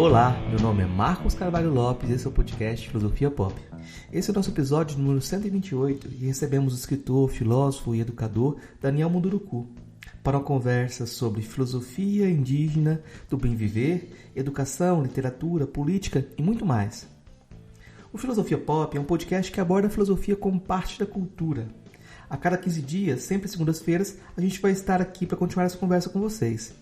Olá, meu nome é Marcos Carvalho Lopes e esse é o podcast Filosofia Pop. Esse é o nosso episódio número 128 e recebemos o escritor, filósofo e educador Daniel Munduruku para uma conversa sobre filosofia indígena, do bem viver, educação, literatura, política e muito mais. O Filosofia Pop é um podcast que aborda a filosofia como parte da cultura. A cada 15 dias, sempre segundas-feiras, a gente vai estar aqui para continuar essa conversa com vocês.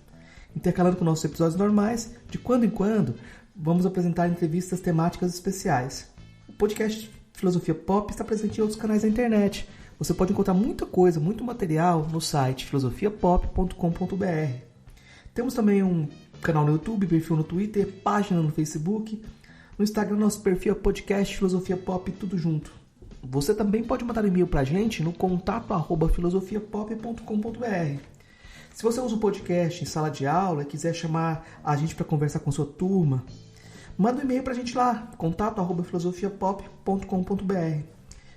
Intercalando com nossos episódios normais, de quando em quando, vamos apresentar entrevistas temáticas especiais. O podcast Filosofia Pop está presente em outros canais da internet. Você pode encontrar muita coisa, muito material no site filosofiapop.com.br. Temos também um canal no YouTube, perfil no Twitter, página no Facebook. No Instagram, nosso perfil é podcast Filosofia Pop, tudo junto. Você também pode mandar um e-mail para a gente no contato@filosofiapop.com.br. Se você usa o podcast em sala de aula e quiser chamar a gente para conversar com sua turma, manda um e-mail para a gente lá, contato@filosofiapop.com.br.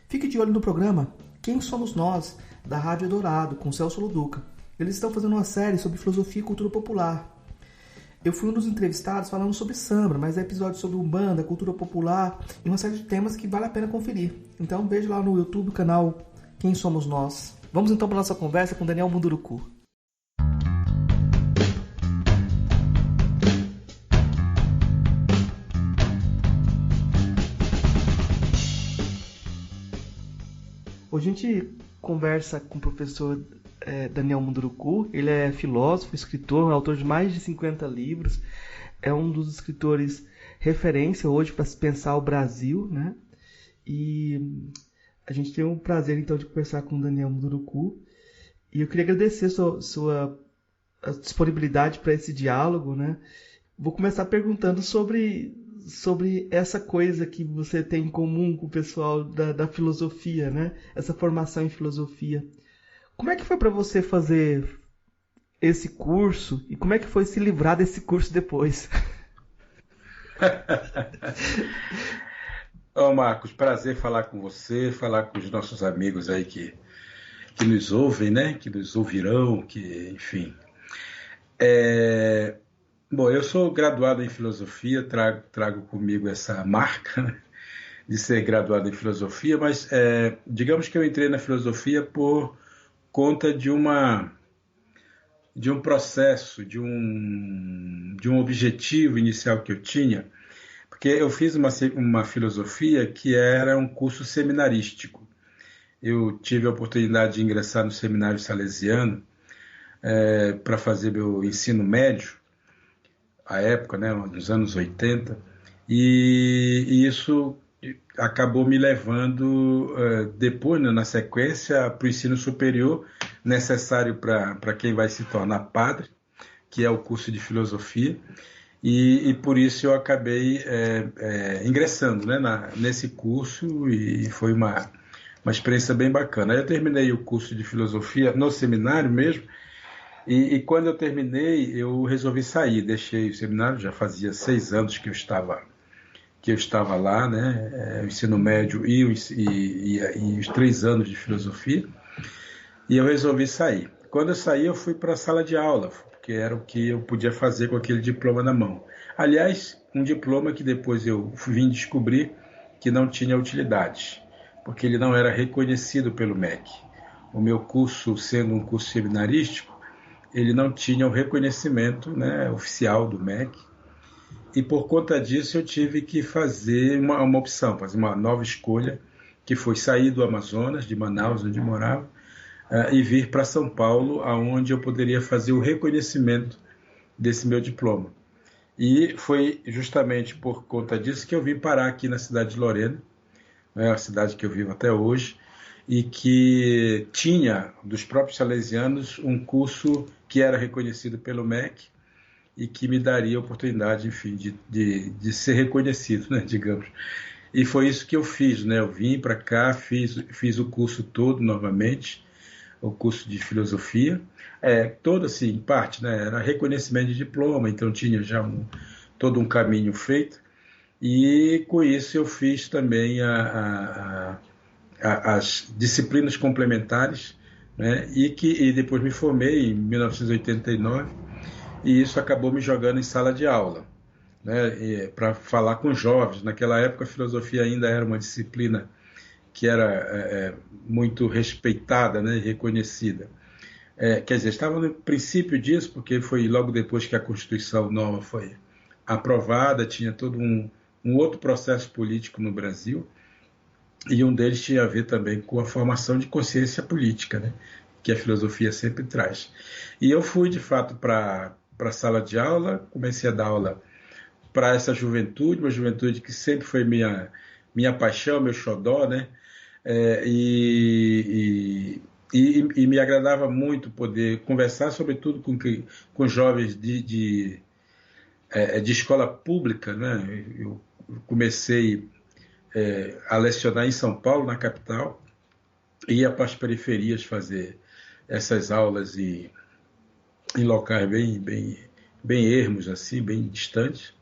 Fique de olho no programa Quem Somos Nós, da Rádio Eldorado, com Celso Loduca. Eles estão fazendo uma série sobre filosofia e cultura popular. Eu fui um dos entrevistados falando sobre samba, mas é episódio sobre umbanda, cultura popular e uma série de temas que vale a pena conferir. Então veja lá no YouTube o canal Quem Somos Nós. Vamos então para a nossa conversa com Daniel Munduruku. Hoje a gente conversa com o professor Daniel Munduruku. Ele é filósofo, escritor, autor de mais de 50 livros. É um dos escritores referência hoje para se pensar o Brasil, né? E a gente tem o prazer então de conversar com o Daniel Munduruku. E eu queria agradecer sua disponibilidade para esse diálogo, né? Vou começar perguntando sobre essa coisa que você tem em comum com o pessoal da filosofia, né? Essa formação em filosofia. Como é que foi para você fazer esse curso e como é que foi se livrar desse curso depois? Ô Marcos, prazer falar com você, falar com os nossos amigos aí que nos ouvem, né? Que nos ouvirão, que, enfim. Bom, eu sou graduado em filosofia, trago comigo essa marca, né, de ser graduado em filosofia, mas digamos que eu entrei na filosofia por conta de um processo, de um objetivo inicial que eu tinha, porque eu fiz uma filosofia que era um curso seminarístico. Eu tive a oportunidade de ingressar no seminário salesiano para fazer meu ensino médio, à época, né, nos anos 80, e isso acabou me levando depois, né, na sequência, para o ensino superior, necessário para quem vai se tornar padre, que é o curso de filosofia, e por isso eu acabei ingressando, né, nesse curso, e foi uma experiência bem bacana. Aí eu terminei o curso de filosofia no seminário mesmo, e quando eu terminei, eu resolvi sair, deixei o seminário, já fazia 6 anos que eu estava lá, né, o ensino médio e os 3 anos de filosofia, e eu resolvi sair. Quando eu saí, eu fui para a sala de aula, porque era o que eu podia fazer com aquele diploma na mão. Aliás, um diploma que depois eu vim descobrir que não tinha utilidade, porque ele não era reconhecido pelo MEC. O meu curso, sendo um curso seminarístico, ele não tinha o reconhecimento, né, oficial do MEC, e por conta disso eu tive que fazer uma opção, fazer uma nova escolha, que foi sair do Amazonas, de Manaus, onde eu morava, e vir para São Paulo, onde eu poderia fazer o reconhecimento desse meu diploma. E foi justamente por conta disso que eu vim parar aqui na cidade de Lorena, né, a cidade que eu vivo até hoje, e que tinha, dos próprios salesianos, um curso que era reconhecido pelo MEC e que me daria a oportunidade, enfim, de ser reconhecido, né, digamos. E foi isso que eu fiz, né? Eu vim para cá, fiz o curso todo novamente, o curso de filosofia, todo assim, em parte, né? Era reconhecimento de diploma, então tinha já todo um caminho feito, e com isso eu fiz também as disciplinas complementares, né? E depois me formei em 1989, e isso acabou me jogando em sala de aula. né, para falar com jovens. Naquela época, a filosofia ainda era uma disciplina que era muito respeitada, né, e reconhecida. Quer dizer, estava no princípio disso, porque foi logo depois que a Constituição nova foi aprovada, tinha todo um outro processo político no Brasil, e um deles tinha a ver também com a formação de consciência política, né, que a filosofia sempre traz. E eu fui, de fato, para a sala de aula, comecei a dar aula para essa juventude, uma juventude que sempre foi minha paixão, meu xodó, né? E me agradava muito poder conversar, sobretudo com jovens de escola pública, né? Eu comecei a lecionar em São Paulo, na capital, e ia para as periferias fazer essas aulas em locais bem ermos, assim, bem distantes.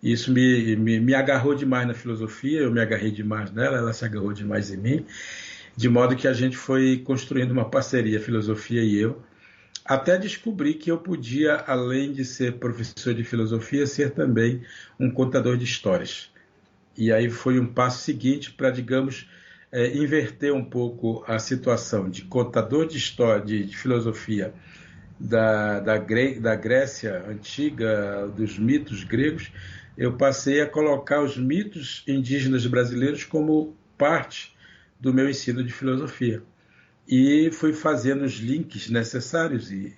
E isso me agarrou demais na filosofia, eu me agarrei demais nela, ela se agarrou demais em mim, de modo que a gente foi construindo uma parceria, a filosofia e eu, até descobrir que eu podia, além de ser professor de filosofia, ser também um contador de histórias. E aí foi um passo seguinte para, digamos, inverter um pouco a situação de contador de história, de filosofia da Grécia antiga, dos mitos gregos. Eu passei a colocar os mitos indígenas brasileiros como parte do meu ensino de filosofia. E fui fazendo os links necessários e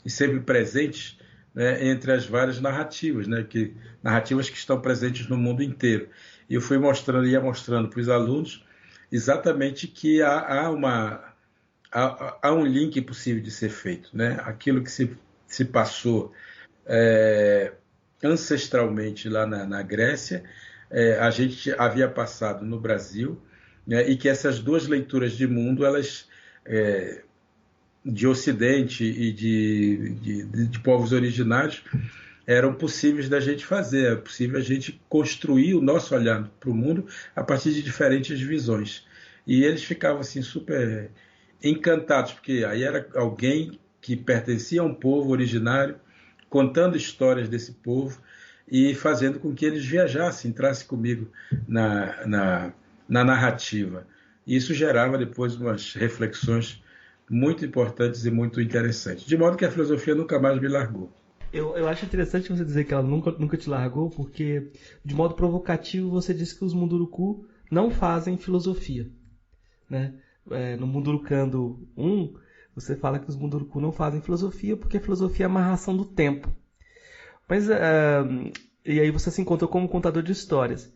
sempre presentes, né, entre as várias narrativas, né, narrativas que estão presentes no mundo inteiro. E eu fui ia mostrando para os alunos exatamente que há um link possível de ser feito, né? Aquilo que se passou ancestralmente lá na Grécia, a gente havia passado no Brasil, né? E que essas duas leituras de mundo, elas de Ocidente e de povos originários, eram possíveis da gente fazer, é possível a gente construir o nosso olhar para o mundo a partir de diferentes visões. E eles ficavam assim super encantados, porque aí era alguém que pertencia a um povo originário, contando histórias desse povo e fazendo com que eles viajassem, entrassem comigo na narrativa. E isso gerava depois umas reflexões muito importantes e muito interessantes. De modo que a filosofia nunca mais me largou. Eu acho interessante você dizer que ela nunca te largou, porque, de modo provocativo, você disse que os Munduruku não fazem filosofia, né? No Mundurucando 1, você fala que os Munduruku não fazem filosofia porque a filosofia é a amarração do tempo. Mas, e aí você se encontrou como contador de histórias.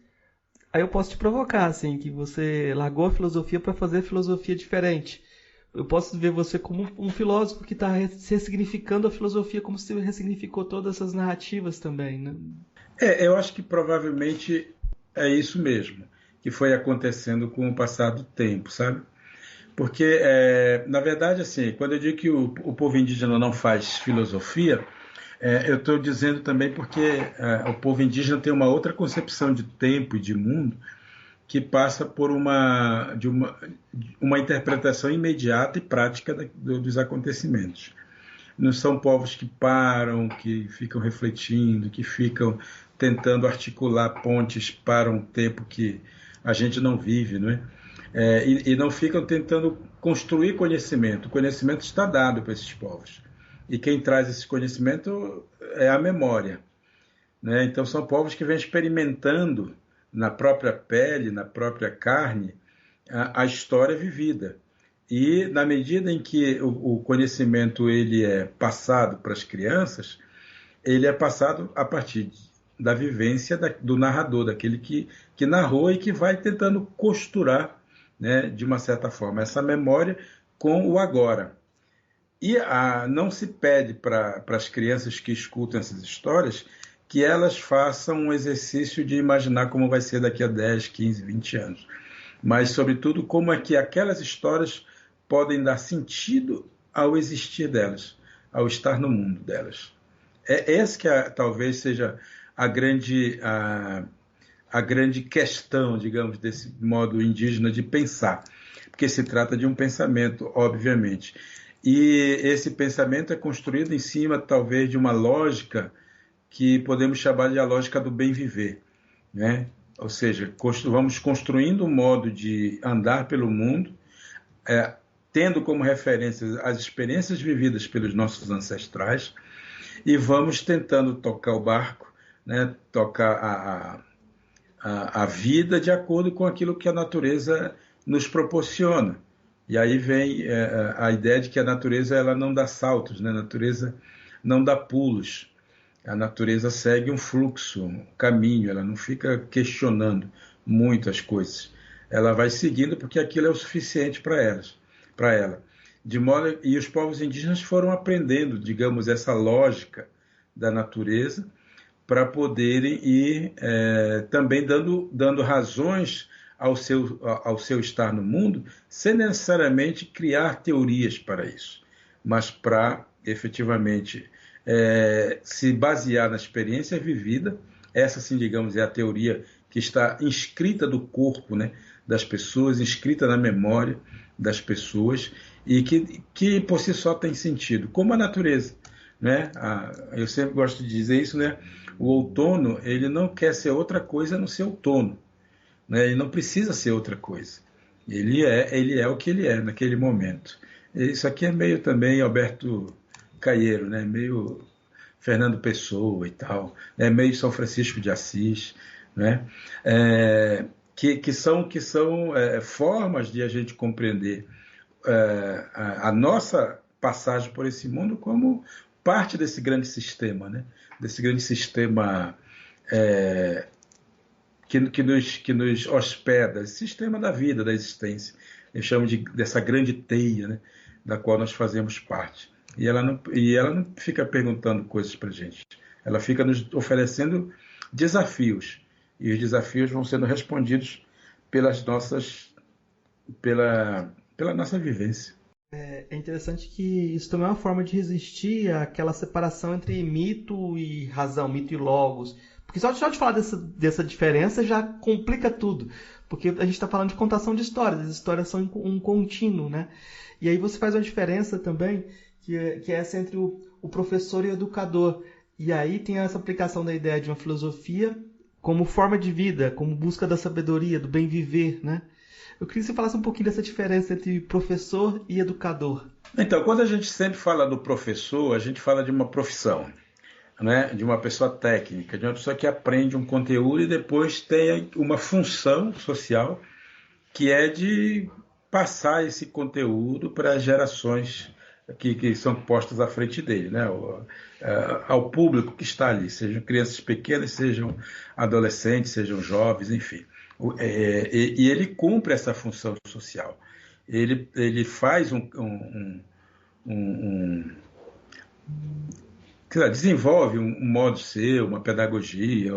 Aí eu posso te provocar, assim, que você largou a filosofia para fazer filosofia diferente. Eu posso ver você como um filósofo que está ressignificando a filosofia como se ressignificou todas essas narrativas também, né? Eu acho que provavelmente é isso mesmo que foi acontecendo com o passar do tempo, sabe? Porque, na verdade, assim, quando eu digo que o povo indígena não faz filosofia, eu estou dizendo também porque o povo indígena tem uma outra concepção de tempo e de mundo que passa por uma interpretação imediata e prática dos acontecimentos. Não são povos que param, que ficam refletindo, que ficam tentando articular pontes para um tempo que a gente não vive, não é? E não ficam tentando construir conhecimento. O conhecimento está dado para esses povos. E quem traz esse conhecimento é a memória, né? Então são povos que vêm experimentando na própria pele, na própria carne, a história vivida. E na medida em que o conhecimento ele é passado para as crianças, ele é passado a partir da vivência do narrador, daquele que narrou e que vai tentando costurar, né, de uma certa forma, essa memória com o agora. E não se pede para as crianças que escutam essas histórias que elas façam um exercício de imaginar como vai ser daqui a 10, 15, 20 anos. Mas, sobretudo, como é que aquelas histórias podem dar sentido ao existir delas, ao estar no mundo delas. Essa que talvez seja a grande questão, digamos, desse modo indígena de pensar. Porque se trata de um pensamento, obviamente. E esse pensamento é construído em cima, talvez, de uma lógica que podemos chamar de a lógica do bem viver, né? Ou seja, vamos construindo um modo de andar pelo mundo, tendo como referência as experiências vividas pelos nossos ancestrais, e vamos tentando tocar o barco, né? Tocar a vida de acordo com aquilo que a natureza nos proporciona. E aí vem a ideia de que a natureza ela não dá saltos, né? A natureza não dá pulos. A natureza segue um fluxo, um caminho, ela não fica questionando muito as coisas. Ela vai seguindo porque aquilo é o suficiente para ela. E os povos indígenas foram aprendendo, digamos, essa lógica da natureza para poderem ir também dando razões ao seu estar no mundo, sem necessariamente criar teorias para isso, mas para efetivamente se basear na experiência vivida. Essa, sim, digamos, é a teoria que está inscrita do corpo, né, das pessoas, inscrita na memória das pessoas, e que por si só tem sentido, como a natureza, né? Eu sempre gosto de dizer isso, né? O outono, ele não quer ser outra coisa a não ser outono, né? Ele não precisa ser outra coisa. Ele é o que ele é naquele momento. Isso aqui é meio também Alberto Caeiro, né? Meio Fernando Pessoa e tal, né? Meio São Francisco de Assis, né? Que são formas de a gente compreender a nossa passagem por esse mundo como parte desse grande sistema, né? Desse grande sistema que nos hospeda, esse sistema da vida, da existência. Eu chamo dessa grande teia, né? Da qual nós fazemos parte. E ela não fica perguntando coisas para a gente. Ela fica nos oferecendo desafios. E os desafios vão sendo respondidos pela nossa vivência. É interessante que isso também é uma forma de resistir àquela separação entre mito e razão, mito e logos. Porque só de falar dessa diferença já complica tudo. Porque a gente está falando de contação de histórias. As histórias são um contínuo, né? E aí você faz uma diferença também, que é essa entre o professor e o educador. E aí tem essa aplicação da ideia de uma filosofia como forma de vida, como busca da sabedoria, do bem viver, né? Eu queria que você falasse um pouquinho dessa diferença entre professor e educador. Então, quando a gente sempre fala do professor, a gente fala de uma profissão, né? De uma pessoa técnica, de uma pessoa que aprende um conteúdo e depois tem uma função social que é de passar esse conteúdo para as gerações que são postas à frente dele, né? Ao público que está ali, sejam crianças pequenas, sejam adolescentes, sejam jovens, enfim. E ele cumpre essa função social. Ele faz desenvolve um modo de ser, uma pedagogia,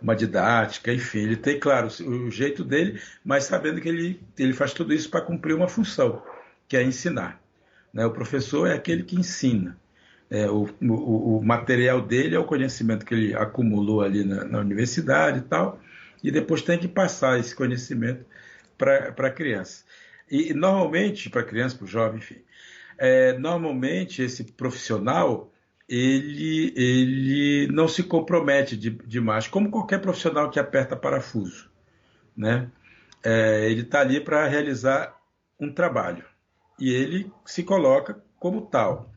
uma didática, enfim. Ele tem, claro, o jeito dele, mas sabendo que ele faz tudo isso para cumprir uma função, que é ensinar, né? O professor é aquele que ensina. O material dele é o conhecimento que ele acumulou ali na universidade e tal, e depois tem que passar esse conhecimento para a criança. E normalmente, para a criança, para o jovem, enfim, normalmente esse profissional ele não se compromete demais, como qualquer profissional que aperta parafuso, né? Ele está ali para realizar um trabalho e ele se coloca como tal.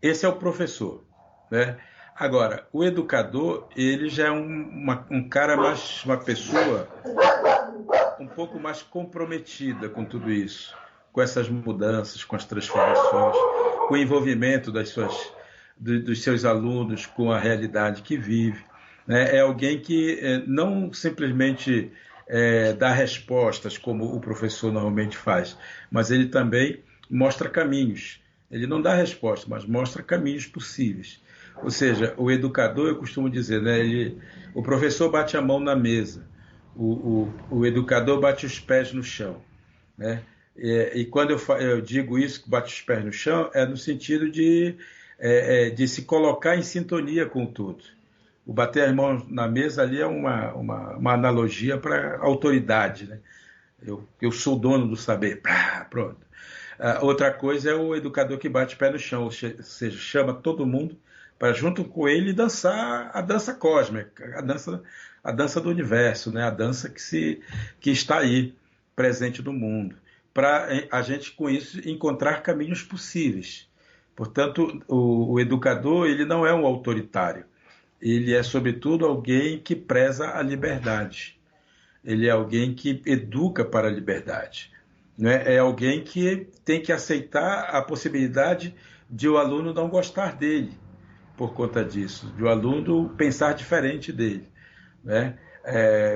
Esse é o professor, né? Agora, o educador, ele já é um cara mais, uma pessoa um pouco mais comprometida com tudo isso, com essas mudanças, com as transformações, com o envolvimento dos seus alunos com a realidade que vive, né? É alguém que não simplesmente dá respostas como o professor normalmente faz, mas ele também mostra caminhos. Ele não dá resposta, mas mostra caminhos possíveis. Ou seja, o educador, eu costumo dizer, né, o professor bate a mão na mesa, o educador bate os pés no chão, né? E quando eu digo isso, bate os pés no chão, é no sentido de se colocar em sintonia com tudo. O bater as mãos na mesa ali é uma analogia para autoridade, né? Eu sou dono do saber. Pronto. Outra coisa é o educador que bate o pé no chão, ou seja, chama todo mundo para junto com ele dançar a dança cósmica, a dança do universo, né? A dança que está aí, presente no mundo, para a gente com isso encontrar caminhos possíveis. Portanto, o educador ele não é um autoritário, ele é sobretudo alguém que preza a liberdade, ele é alguém que educa para a liberdade, né? É alguém que tem que aceitar a possibilidade de o aluno não gostar dele por conta disso, de o aluno pensar diferente dele, né?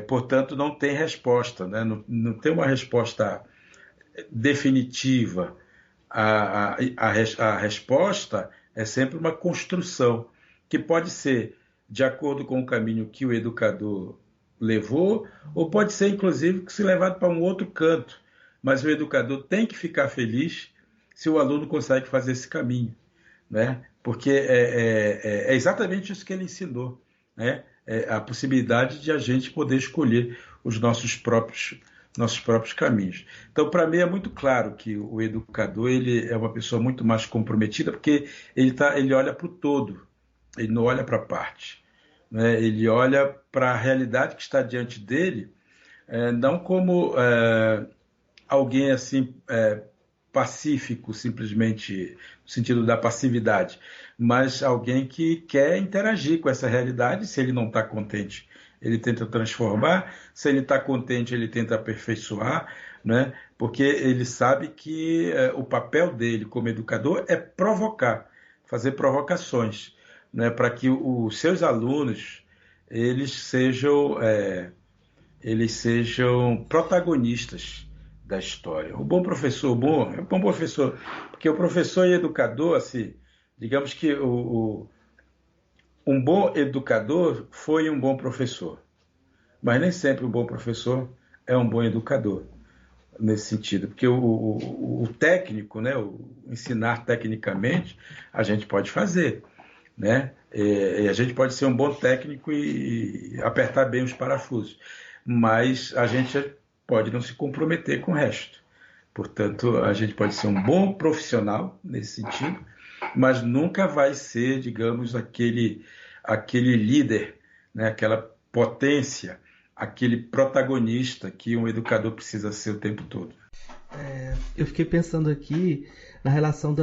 Portanto, não tem resposta, né? Não tem uma resposta definitiva. A resposta é sempre uma construção, que pode ser de acordo com o caminho que o educador levou, ou pode ser, inclusive, que se levado para um outro canto. Mas o educador tem que ficar feliz se o aluno consegue fazer esse caminho, né? Porque é exatamente isso que ele ensinou, né? É a possibilidade de a gente poder escolher os nossos próprios caminhos. Então, para mim, é muito claro que o educador ele é uma pessoa muito mais comprometida, porque ele olha para o todo, ele não olha para a parte, né? Ele olha para a realidade que está diante dele, não como alguém assim pacífico, simplesmente no sentido da passividade, mas alguém que quer interagir com essa realidade. Se ele não está contente, ele tenta transformar, se ele está contente, ele tenta aperfeiçoar, né? Porque ele sabe que o papel dele como educador é provocar, fazer provocações, né? Para que os seus alunos eles sejam protagonistas da história. O bom professor, bom professor, porque o professor e educador, assim, digamos que um bom educador foi um bom professor, mas nem sempre um bom professor é um bom educador, nesse sentido, porque o técnico, né, o ensinar tecnicamente, a gente pode fazer, né? E a gente pode ser um bom técnico e apertar bem os parafusos, mas a gente pode não se comprometer com o resto. Portanto, a gente pode ser um bom profissional nesse sentido, mas nunca vai ser, digamos, aquele líder, né? Aquela potência, aquele protagonista que um educador precisa ser o tempo todo. Eu fiquei pensando aqui na relação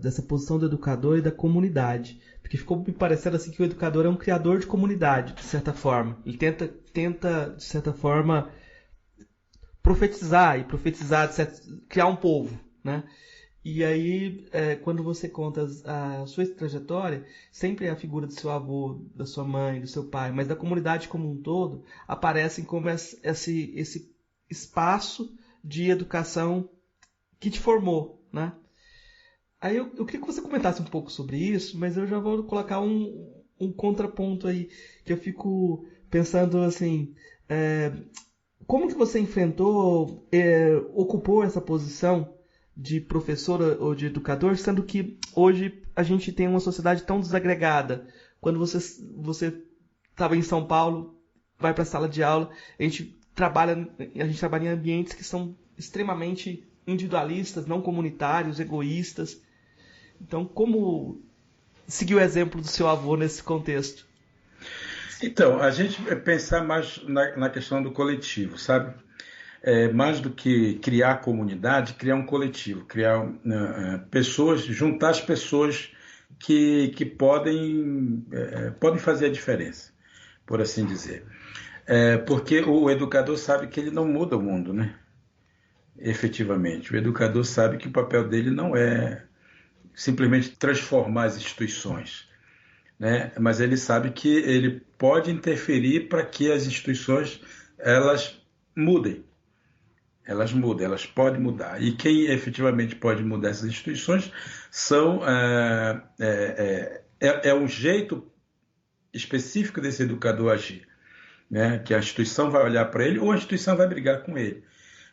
dessa posição do educador e da comunidade. Porque ficou me parecendo assim que o educador é um criador de comunidade, de certa forma. Ele tenta de certa forma, profetizar, criar um povo, né? E aí, quando você conta a sua trajetória, sempre a figura do seu avô, da sua mãe, do seu pai, mas da comunidade como um todo, aparecem como esse espaço de educação que te formou, né? Aí eu queria que você comentasse um pouco sobre isso, mas eu já vou colocar um contraponto aí, que eu fico pensando assim, como que você enfrentou, ocupou essa posição de professor ou de educador, sendo que hoje a gente tem uma sociedade tão desagregada. Quando você estava em São Paulo, vai para a sala de aula, a gente trabalha em ambientes que são extremamente individualistas, não comunitários, egoístas. Então, como seguir o exemplo do seu avô nesse contexto? Então, a gente pensar mais na questão do coletivo, sabe? Mais do que criar comunidade, criar um coletivo, criar pessoas, juntar as pessoas que podem fazer a diferença, por assim dizer. Porque o educador sabe que ele não muda o mundo, né? Efetivamente. O educador sabe que o papel dele não é simplesmente transformar as instituições, né? Mas ele sabe que ele pode interferir para que as instituições elas mudem. Elas mudam, elas podem mudar. E quem efetivamente pode mudar essas instituições é um jeito específico desse educador agir, né? Que a instituição vai olhar para ele ou a instituição vai brigar com ele.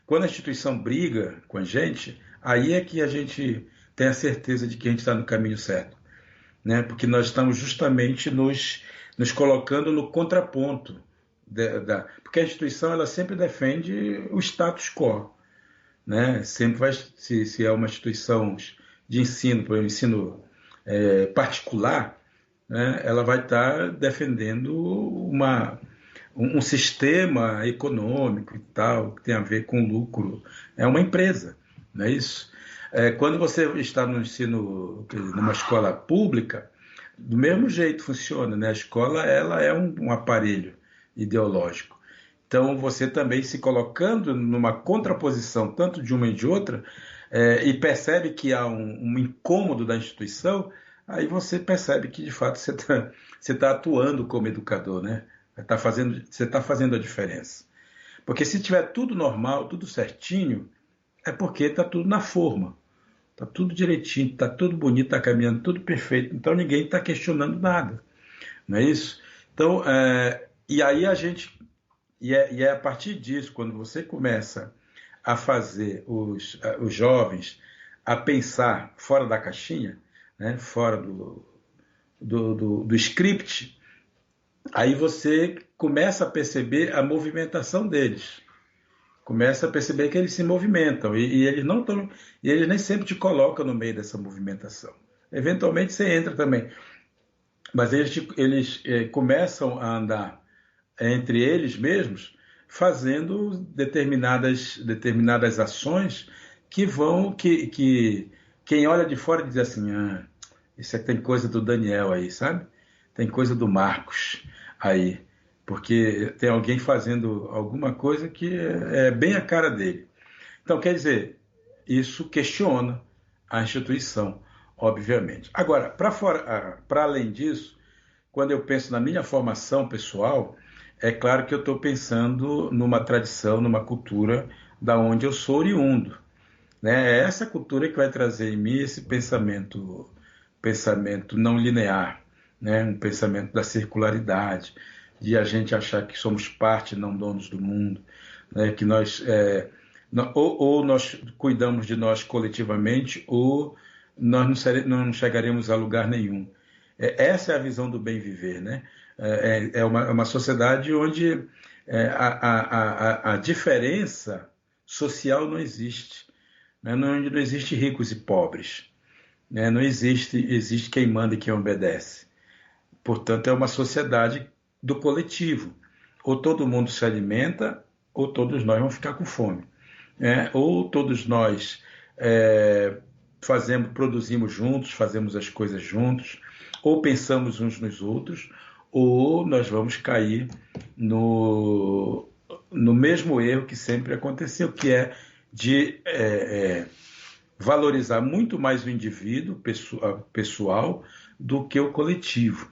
Quando a instituição briga com a gente, aí é que a gente tem a certeza de que a gente está no caminho certo, né? Porque nós estamos justamente nos colocando no contraponto. Porque a instituição ela sempre defende o status quo, né? Sempre vai, se é uma instituição de ensino, por exemplo, ensino particular, né, ela vai estar defendendo um sistema econômico e tal, que tem a ver com lucro. É uma empresa, não é isso? Quando você está no ensino, numa escola pública, do mesmo jeito funciona, né? A escola ela é um aparelho ideológico. Então, você também se colocando numa contraposição, tanto de uma e de outra, e percebe que há um incômodo da instituição, aí você percebe que, de fato, você tá atuando como educador, né? Você está fazendo a diferença. Porque se tiver tudo normal, tudo certinho, é porque está tudo na forma. Está tudo direitinho, está tudo bonito, está caminhando tudo perfeito. Então, ninguém está questionando nada. Não é isso? Então, e aí a gente... E é a partir disso, quando você começa a fazer os jovens a pensar fora da caixinha, né, fora do script, aí você começa a perceber a movimentação deles. Começa a perceber que eles se movimentam e eles não estão, e eles nem sempre te colocam no meio dessa movimentação. Eventualmente você entra também, mas eles começam a andar entre eles mesmos, fazendo determinadas ações que quem olha de fora diz assim, isso aqui tem coisa do Daniel aí, sabe? Tem coisa do Marcos aí, porque tem alguém fazendo alguma coisa que é bem a cara dele. Então, quer dizer, isso questiona a instituição, obviamente. Agora, para além disso, quando eu penso na minha formação pessoal, é claro que eu estou pensando numa tradição, numa cultura da onde eu sou oriundo, né? É essa cultura que vai trazer em mim esse pensamento não linear, né? Um pensamento da circularidade, de a gente achar que somos parte, não donos do mundo, né? Que nós ou nós cuidamos de nós coletivamente, ou nós não chegaremos a lugar nenhum. Essa é a visão do bem viver, né? É uma sociedade onde a diferença social não existe, né? Onde não existe ricos e pobres, né? Não existe quem manda e quem obedece. Portanto, é uma sociedade do coletivo. Ou todo mundo se alimenta, ou todos nós vamos ficar com fome, né? Ou todos nós produzimos juntos, fazemos as coisas juntos, ou pensamos uns nos outros, ou nós vamos cair no mesmo erro que sempre aconteceu, que é de valorizar muito mais o indivíduo pessoal do que o coletivo.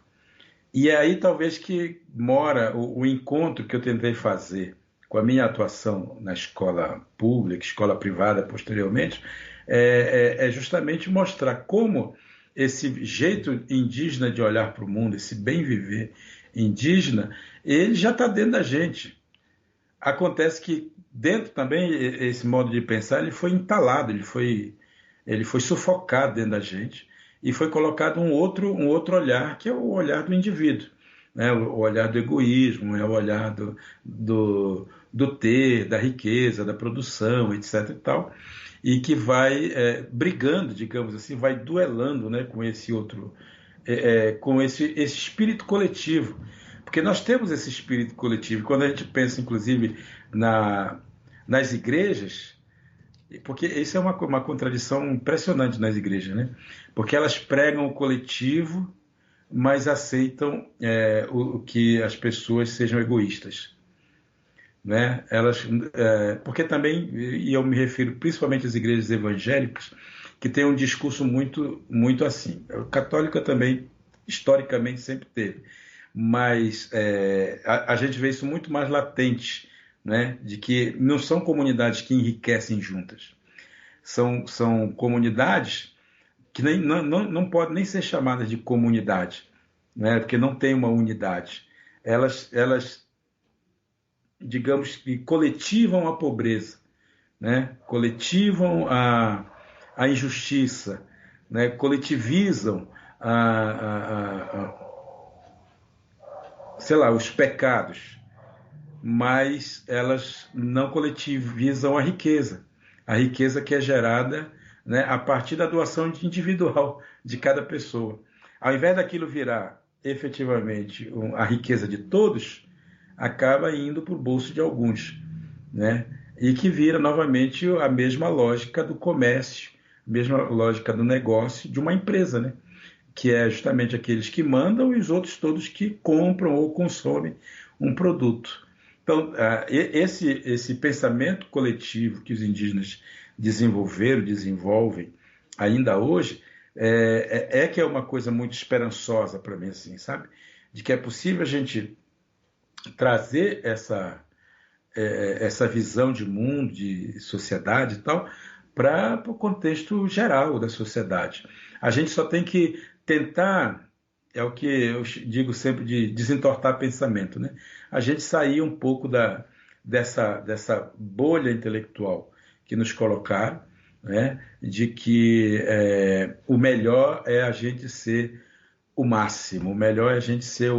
E é aí talvez que mora o encontro que eu tentei fazer com a minha atuação na escola pública, escola privada posteriormente, é justamente mostrar como esse jeito indígena de olhar para o mundo, esse bem viver indígena, ele já está dentro da gente. Acontece que dentro também, esse modo de pensar, ele foi entalado, ele foi sufocado dentro da gente e foi colocado um outro olhar, que é o olhar do indivíduo, né? O olhar do egoísmo, é o olhar do ter, da riqueza, da produção, etc. e tal, e que vai brigando, digamos assim, vai duelando, né, com esse outro, com esse espírito coletivo. Porque nós temos esse espírito coletivo. Quando a gente pensa, inclusive, nas igrejas, porque isso é uma contradição impressionante nas igrejas, né? Porque elas pregam o coletivo, mas aceitam que as pessoas sejam egoístas, né? Porque também, e eu me refiro principalmente às igrejas evangélicas, que têm um discurso muito, muito assim. A católica também, historicamente, sempre teve. Mas a gente vê isso muito mais latente, né? De que não são comunidades que enriquecem juntas. São comunidades que não podem nem ser chamadas de comunidade, né? Porque não tem uma unidade. Elas, digamos que coletivam a pobreza, né? Coletivam a injustiça, né? Coletivizam sei lá, os pecados, mas elas não coletivizam a riqueza que é gerada, né, a partir da doação individual de cada pessoa. Ao invés daquilo virar efetivamente a riqueza de todos, acaba indo para o bolso de alguns, né? E que vira novamente a mesma lógica do comércio, a mesma lógica do negócio de uma empresa, né? Que é justamente aqueles que mandam e os outros todos que compram ou consomem um produto. Então, esse pensamento coletivo que os indígenas desenvolvem ainda hoje, que é uma coisa muito esperançosa para mim, assim, sabe? De que é possível a gente trazer essa visão de mundo, de sociedade e tal, para o contexto geral da sociedade. A gente só tem que tentar, é o que eu digo sempre, de desentortar pensamento, né? A gente sair um pouco dessa bolha intelectual que nos colocaram, né? De que o melhor é a gente ser o máximo, o melhor é a gente ser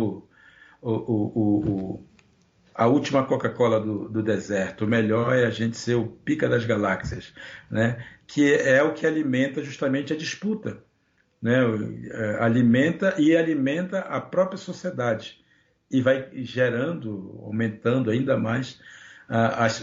a última Coca-Cola do deserto, o melhor é a gente ser o pica das galáxias, né? Que é o que alimenta justamente a disputa, né? Alimenta a própria sociedade e vai gerando, aumentando ainda mais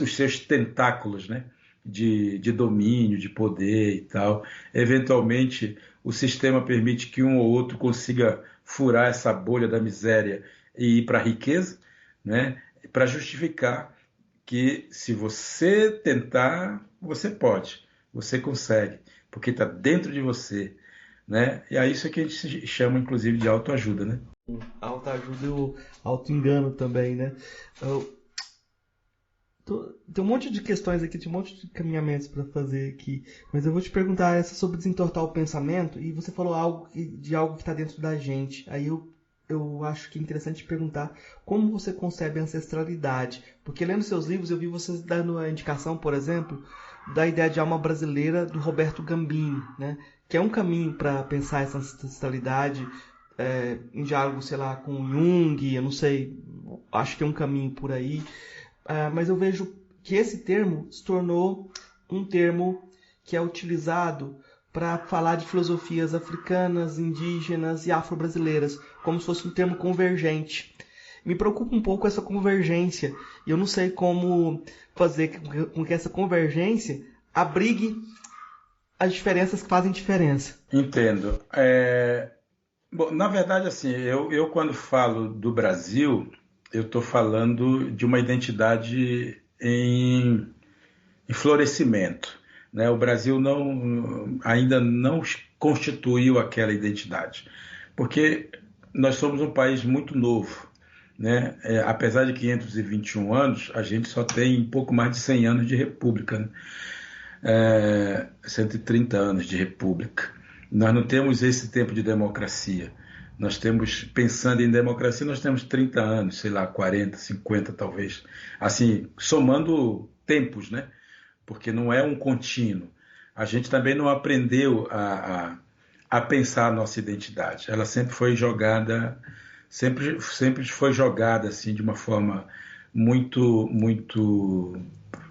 os seus tentáculos, né? De domínio, de poder e tal. Eventualmente, o sistema permite que um ou outro consiga furar essa bolha da miséria e ir para a riqueza, né? Para justificar que se você tentar, você pode, você consegue, porque está dentro de você, né? E é isso que a gente chama, inclusive, de autoajuda, né? Autoajuda e o auto-engano também, né? Tem um monte de questões aqui, tem um monte de caminhamentos para fazer aqui, mas eu vou te perguntar essa sobre desentortar o pensamento, e você falou de algo que está dentro da gente. Aí eu acho que é interessante te perguntar como você concebe a ancestralidade, porque lendo seus livros eu vi você dando a indicação, por exemplo, da ideia de alma brasileira do Roberto Gambini, né? Que é um caminho para pensar essa ancestralidade, em diálogo, sei lá, com Jung, eu não sei, acho que é um caminho por aí. Mas eu vejo que esse termo se tornou um termo que é utilizado para falar de filosofias africanas, indígenas e afro-brasileiras, como se fosse um termo convergente. Me preocupa um pouco essa convergência, e eu não sei como fazer com que essa convergência abrigue as diferenças que fazem diferença. Entendo. Bom, na verdade, assim, eu quando falo do Brasil, eu estou falando de uma identidade em florescimento, né? O Brasil ainda não constituiu aquela identidade, porque nós somos um país muito novo, né? Apesar de 521 anos, a gente só tem um pouco mais de 100 anos de república, né? 130 anos de república. Nós não temos esse tempo de democracia. Nós temos, pensando em democracia, nós temos 30 anos, sei lá, 40, 50 talvez. Assim, somando tempos, né? Porque não é um contínuo. A gente também não aprendeu a pensar a nossa identidade. Ela sempre foi jogada, sempre foi jogada assim, de uma forma muito, muito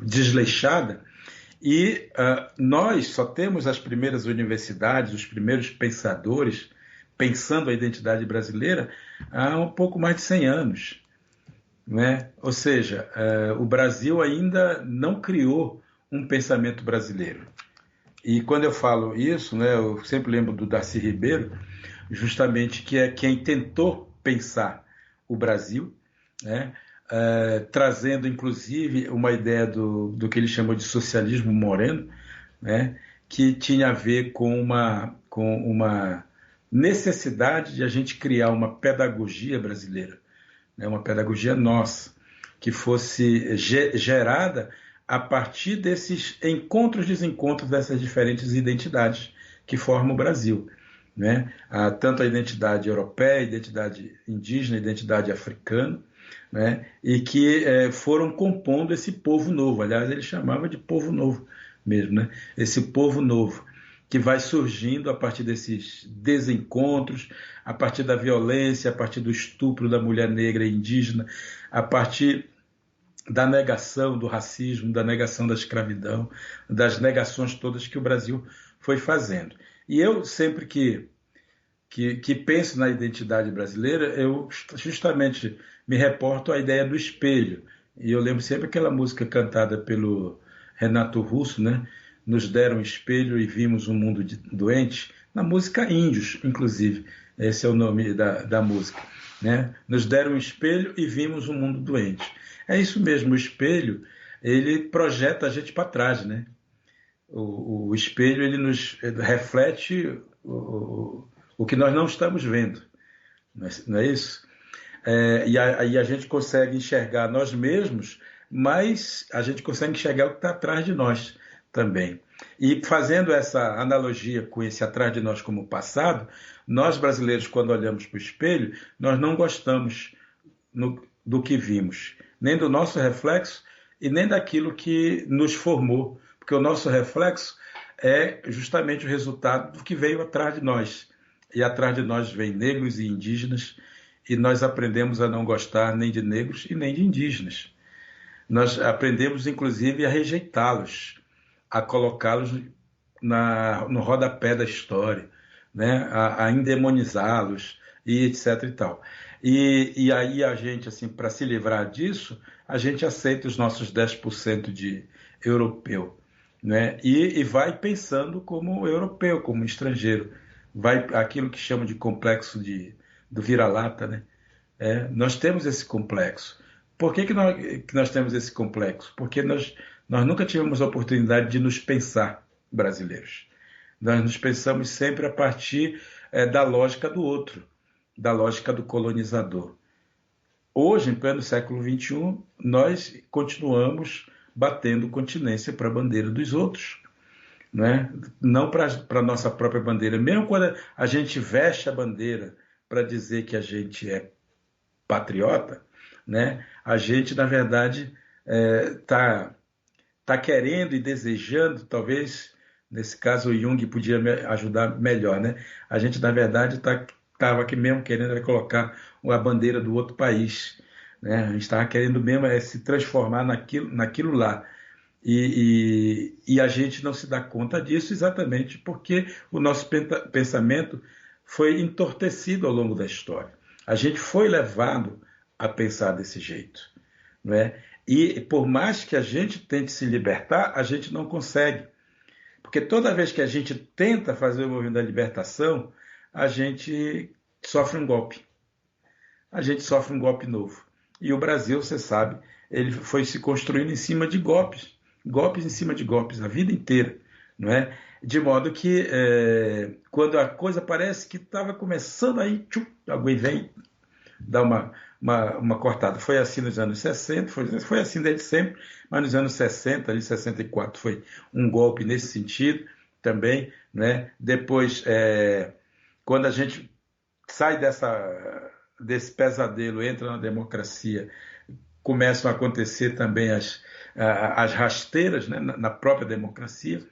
desleixada. E nós só temos as primeiras universidades, os primeiros pensadores, pensando a identidade brasileira, há um pouco mais de 100 anos. Né? Ou seja, o Brasil ainda não criou um pensamento brasileiro. E quando eu falo isso, né, eu sempre lembro do Darcy Ribeiro, justamente que é quem tentou pensar o Brasil, né, trazendo inclusive uma ideia do que ele chamou de socialismo moreno, né, que tinha a ver com uma necessidade de a gente criar uma pedagogia brasileira, né, uma pedagogia nossa, que fosse gerada a partir desses encontros e desencontros dessas diferentes identidades que formam o Brasil. Né? Tanto a identidade europeia, a identidade indígena, a identidade africana, né? E que foram compondo esse povo novo. Aliás, ele chamava de povo novo mesmo, né? Esse povo novo que vai surgindo a partir desses desencontros, a partir da violência, a partir do estupro da mulher negra e indígena, a partir da negação do racismo, da negação da escravidão, das negações todas que o Brasil foi fazendo. E eu sempre que que penso na identidade brasileira, eu justamente me reporto à ideia do espelho. E eu lembro sempre aquela música cantada pelo Renato Russo, né? Nos deram um espelho e vimos um mundo doente. Na música Índios, inclusive. Esse é o nome da música. Né? Nos deram um espelho e vimos um mundo doente. É isso mesmo, o espelho, ele projeta a gente para trás, né? O espelho, ele nos reflete o que nós não estamos vendo. Não é isso? E aí a gente consegue enxergar nós mesmos, mas a gente consegue enxergar o que está atrás de nós também. E fazendo essa analogia com esse atrás de nós como passado, nós brasileiros, quando olhamos para o espelho, nós não gostamos do que vimos, nem do nosso reflexo e nem daquilo que nos formou, porque o nosso reflexo é justamente o resultado do que veio atrás de nós. E atrás de nós vem negros e indígenas, e nós aprendemos a não gostar nem de negros e nem de indígenas. Nós aprendemos, inclusive, a rejeitá-los, a colocá-los no rodapé da história, né? A endemonizá-los, e etc. e tal. E aí a gente, assim, para se livrar disso, a gente aceita os nossos 10% de europeu, né? E vai pensando como europeu, como estrangeiro. Vai aquilo que chamam de complexo do vira-lata, né? Nós temos esse complexo. Por que nós temos esse complexo? Porque nós nunca tivemos a oportunidade de nos pensar brasileiros. Nós nos pensamos sempre a partir da lógica do outro, da lógica do colonizador. Hoje, em pleno século XXI, nós continuamos batendo continência para a bandeira dos outros, né? Não para a nossa própria bandeira. Mesmo quando a gente veste a bandeira para dizer que a gente é patriota, né? A gente, na verdade, tá querendo e desejando, talvez, nesse caso o Jung podia me ajudar melhor, né? A gente, na verdade, estava aqui mesmo querendo colocar a bandeira do outro país, né? A gente estava querendo mesmo se transformar naquilo lá. E a gente não se dá conta disso exatamente porque o nosso pensamento foi entorpecido ao longo da história. A gente foi levado a pensar desse jeito, não é? E por mais que a gente tente se libertar, a gente não consegue. Porque toda vez que a gente tenta fazer o movimento da libertação, a gente sofre um golpe. A gente sofre um golpe novo. E o Brasil, você sabe, ele foi se construindo em cima de golpes. Golpes em cima de golpes, a vida inteira. Não é? De modo que, quando a coisa parece que estava começando aí, alguém vem dar uma cortada. Foi assim nos anos 60, foi assim desde sempre, mas nos anos 60, ali 64, foi um golpe nesse sentido também. Né? Depois, quando a gente sai desse pesadelo, entra na democracia, começam a acontecer também as rasteiras, né, na própria democracia,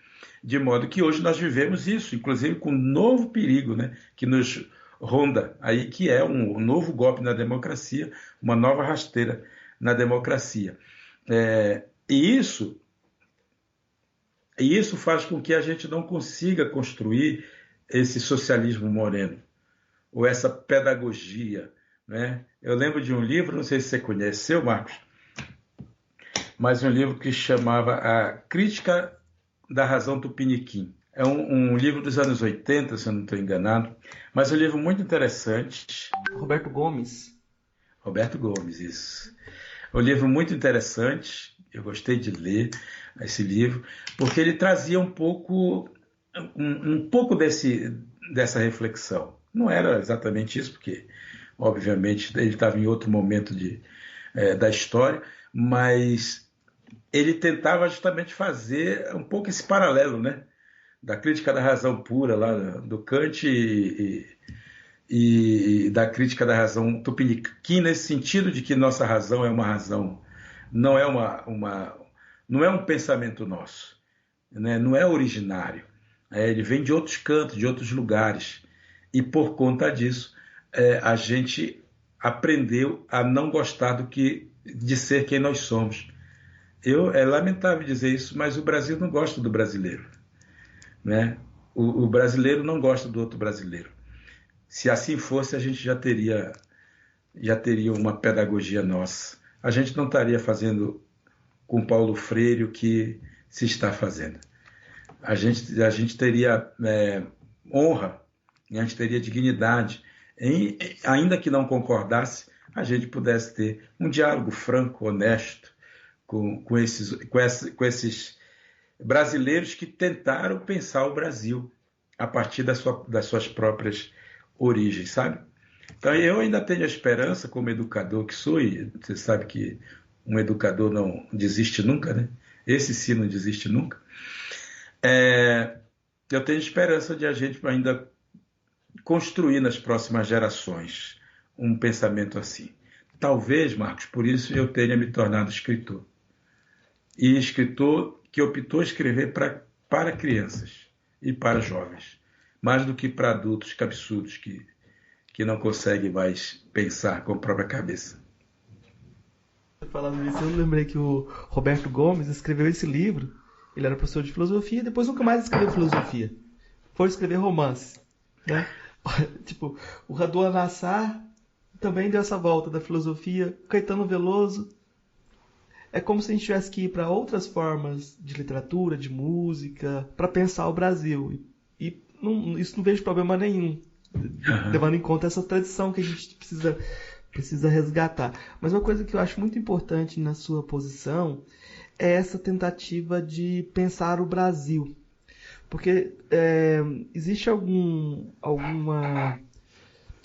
de modo que hoje nós vivemos isso, inclusive com um novo perigo, né, que nos ronda aí, que é um novo golpe na democracia, uma nova rasteira na democracia. E isso faz com que a gente não consiga construir esse socialismo moreno, ou essa pedagogia, né? Eu lembro de um livro, não sei se você conheceu, Marcos, mas um livro que chamava A Crítica da Razão Tupiniquim. É um livro dos anos 80, se eu não estou enganado, mas um livro muito interessante. Roberto Gomes. Roberto Gomes, isso. Um livro muito interessante, eu gostei de ler esse livro, porque ele trazia um pouco dessa reflexão. Não era exatamente isso, porque, obviamente, ele estava em outro momento da história, mas ele tentava justamente fazer um pouco esse paralelo, né? Da crítica da razão pura lá do Kant e da crítica da razão tupiniquim, nesse sentido de que nossa razão é uma razão, não é não é um pensamento nosso, né? Não é originário, ele vem de outros cantos, de outros lugares, e por conta disso a gente aprendeu a não gostar de ser quem nós somos. É lamentável dizer isso, mas o Brasil não gosta do brasileiro, né? O brasileiro não gosta do outro brasileiro. Se assim fosse, a gente já teria uma pedagogia nossa. A gente não estaria fazendo com Paulo Freire o que se está fazendo. A gente teria honra, a gente teria dignidade, ainda que não concordasse, a gente pudesse ter um diálogo franco, honesto, com esses brasileiros que tentaram pensar o Brasil a partir das suas próprias origens, sabe? Então eu ainda tenho a esperança, como educador que sou, e você sabe que um educador não desiste nunca, né? Esse sim não desiste nunca. Eu tenho esperança de a gente ainda construir nas próximas gerações um pensamento assim. Talvez, Marcos, por isso eu tenha me tornado escritor. E escritor que optou escrever para crianças e para jovens, mais do que para adultos cabeçudos que não conseguem mais pensar com a própria cabeça. Falando isso, eu lembrei que o Roberto Gomes escreveu esse livro. Ele era professor de filosofia e depois nunca mais escreveu filosofia. Foi escrever romance, né? Tipo, o Radu Anassar também deu essa volta da filosofia. Caetano Veloso. É como se a gente tivesse que ir para outras formas de literatura, de música, para pensar o Brasil. E isso não vejo problema nenhum, levando em conta essa tradição que a gente precisa resgatar. Mas uma coisa que eu acho muito importante na sua posição é essa tentativa de pensar o Brasil. Porque existe alguma...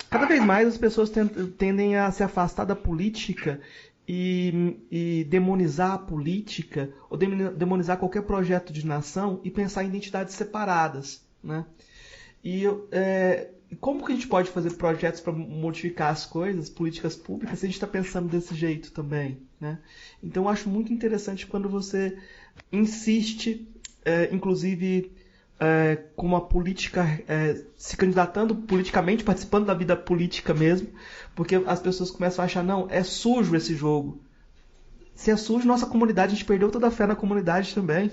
Cada vez mais as pessoas tendem a se afastar da política e demonizar a política ou demonizar qualquer projeto de nação e pensar em identidades separadas, né? E como que a gente pode fazer projetos para modificar as coisas, políticas públicas, se a gente está pensando desse jeito também, né? Então eu acho muito interessante quando você insiste, inclusive com uma política, se candidatando politicamente, participando da vida política mesmo, porque as pessoas começam a achar, não, é sujo esse jogo. Se é sujo, nossa comunidade, a gente perdeu toda a fé na comunidade também.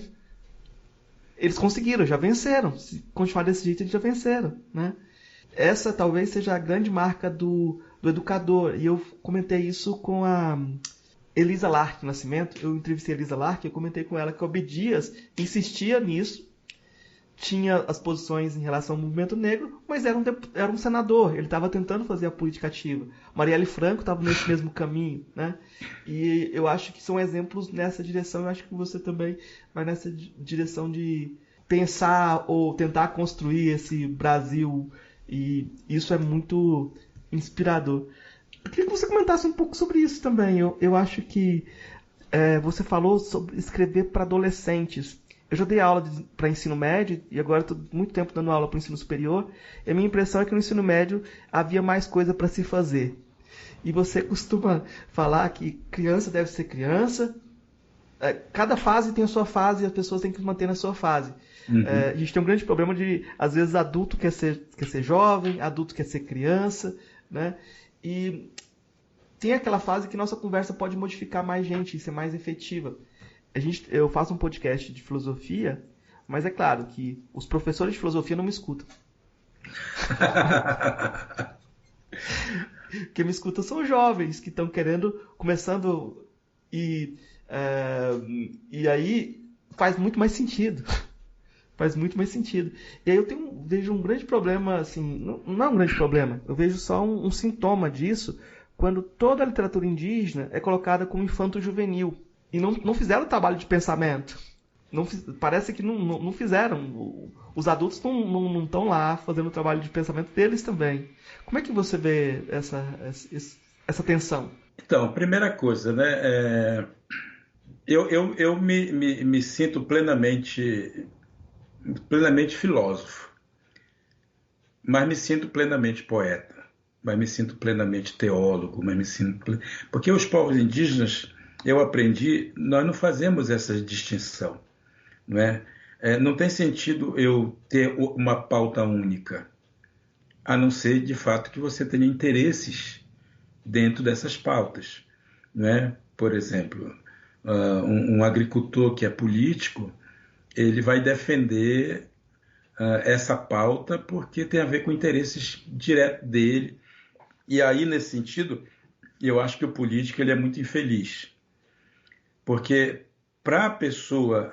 Eles conseguiram, já venceram. Se continuar desse jeito, eles já venceram, né? Essa talvez seja a grande marca do educador. E eu comentei isso com a Elisa Lark Nascimento. Eu entrevistei a Elisa Lark e eu comentei com ela que o Abdias insistia nisso, tinha as posições em relação ao movimento negro, mas era um senador, ele estava tentando fazer a política ativa. Marielle Franco estava nesse mesmo caminho, né? E eu acho que são exemplos nessa direção. Eu acho que você também vai nessa direção de pensar ou tentar construir esse Brasil, e isso é muito inspirador. Eu queria que você comentasse um pouco sobre isso também. Eu acho que você falou sobre escrever para adolescentes. Eu já dei aula para ensino médio e agora estou muito tempo dando aula para o ensino superior. E a minha impressão é que no ensino médio havia mais coisa para se fazer. E você costuma falar que criança deve ser criança. Cada fase tem a sua fase e as pessoas têm que se manter na sua fase. Uhum. A gente tem um grande problema de, às vezes, adulto quer ser jovem, adulto quer ser criança, né? E tem aquela fase que nossa conversa pode modificar mais gente e ser mais efetiva. Eu faço um podcast de filosofia, mas é claro que os professores de filosofia não me escutam. Quem me escuta são jovens que estão começando, e aí faz muito mais sentido. Faz muito mais sentido. E aí eu vejo um grande problema, assim, não é um grande problema, eu vejo só um sintoma disso, quando toda a literatura indígena é colocada como infanto-juvenil. E não fizeram trabalho de pensamento. Parece que não fizeram. Os adultos não estão lá fazendo o trabalho de pensamento deles também. Como é que você vê essa tensão? Então, primeira coisa, né? Eu me sinto plenamente filósofo, mas me sinto plenamente poeta, mas me sinto plenamente teólogo, porque os povos indígenas, eu aprendi, nós não fazemos essa distinção, não é? Não tem sentido eu ter uma pauta única, a não ser, de fato, que você tenha interesses dentro dessas pautas, não é? Por exemplo, um agricultor que é político, ele vai defender essa pauta, porque tem a ver com interesses diretos dele. E aí, nesse sentido, eu acho que o político ele é muito infeliz, porque para a pessoa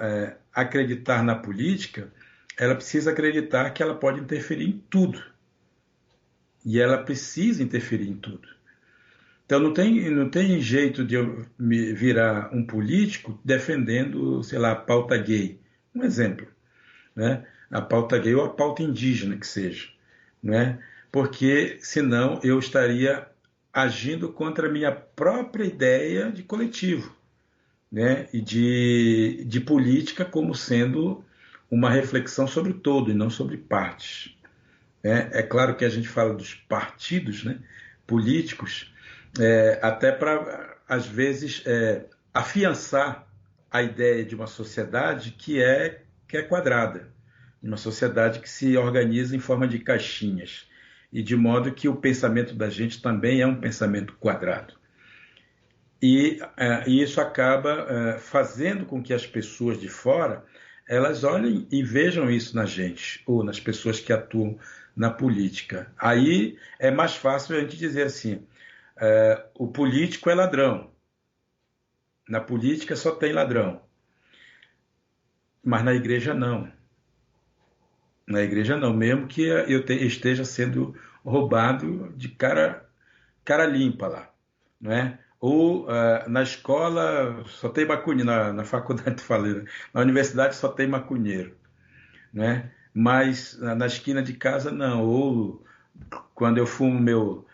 acreditar na política, ela precisa acreditar que ela pode interferir em tudo. E ela precisa interferir em tudo. Então não tem jeito de eu me virar um político defendendo, sei lá, a pauta gay. Um exemplo, né? A pauta gay ou a pauta indígena que seja, né? Porque senão eu estaria agindo contra a minha própria ideia de coletivo, né? E de política como sendo uma reflexão sobre o todo e não sobre partes. Né? É claro que a gente fala dos partidos, né, políticos, até para, às vezes, afiançar a ideia de uma sociedade que é quadrada, de uma sociedade que se organiza em forma de caixinhas, e de modo que o pensamento da gente também é um pensamento quadrado. E isso acaba fazendo com que as pessoas de fora elas olhem e vejam isso na gente, ou nas pessoas que atuam na política. Aí é mais fácil a gente dizer assim, o político é ladrão, na política só tem ladrão, mas na igreja não. Na igreja não, mesmo que esteja sendo roubado de cara limpa lá, não é? Ou na escola só tem maconheiro, na faculdade falei, né? Na universidade só tem maconheiro, né? Mas na esquina de casa não. Ou quando eu fumo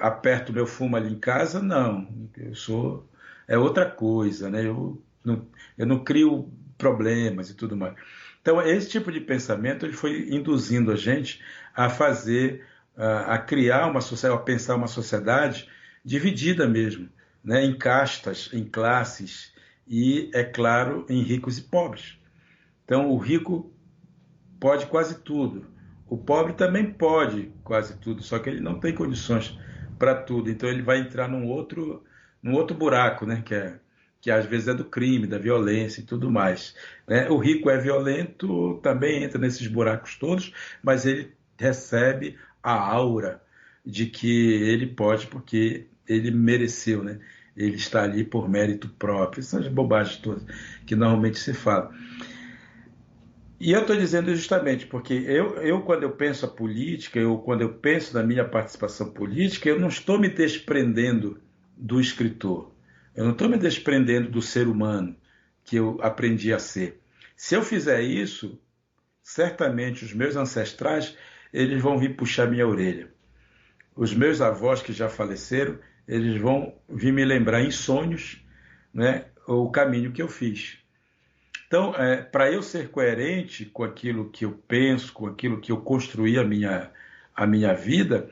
aperto o meu fumo ali em casa, não. É outra coisa, né? Eu não crio problemas e tudo mais. Então esse tipo de pensamento ele foi induzindo a gente a fazer, a criar uma sociedade, a pensar uma sociedade dividida mesmo, né? Em castas, em classes e, é claro, em ricos e pobres. Então, o rico pode quase tudo. O pobre também pode quase tudo, só que ele não tem condições para tudo. Então, ele vai entrar num outro buraco, né? Que às vezes é do crime, da violência e tudo mais. Né? O rico é violento, também entra nesses buracos todos, mas ele recebe a aura de que ele pode porque ele mereceu, né? Ele está ali por mérito próprio. Essas bobagens todas que normalmente se fala. E eu estou dizendo justamente porque quando eu penso a política, quando eu penso na minha participação política, eu não estou me desprendendo do escritor. Eu não estou me desprendendo do ser humano que eu aprendi a ser. Se eu fizer isso, certamente os meus ancestrais eles vão vir puxar minha orelha. Os meus avós que já faleceram, eles vão vir me lembrar em sonhos, né, o caminho que eu fiz. Então, para eu ser coerente com aquilo que eu penso, com aquilo que eu construí a minha vida,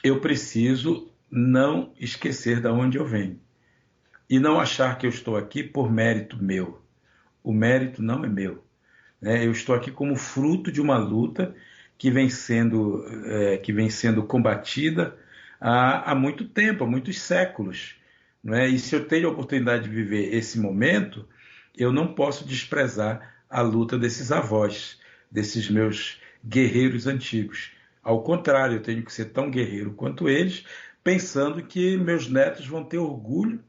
eu preciso não esquecer de onde eu venho. E não achar que eu estou aqui por mérito meu. O mérito não é meu. Né? Eu estou aqui como fruto de uma luta que vem sendo combatida há muito tempo, há muitos séculos. Não é? E se eu tenho a oportunidade de viver esse momento, eu não posso desprezar a luta desses avós, desses meus guerreiros antigos. Ao contrário, eu tenho que ser tão guerreiro quanto eles, pensando que meus netos vão ter orgulho,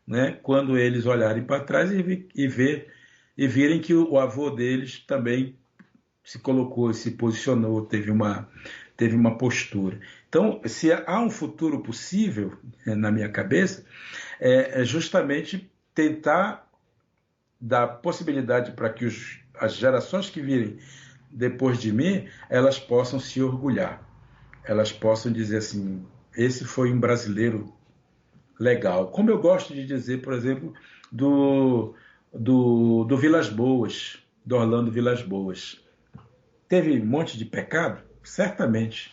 né, quando eles olharem para trás e virem que o avô deles também se colocou, se posicionou, teve uma postura. Então, se há um futuro possível na minha cabeça, é justamente tentar dar possibilidade para que as gerações que virem depois de mim, elas possam se orgulhar. Elas possam dizer assim, esse foi um brasileiro legal. Como eu gosto de dizer, por exemplo, do Vilas Boas, do Orlando Vilas Boas. Teve um monte de pecado? Certamente.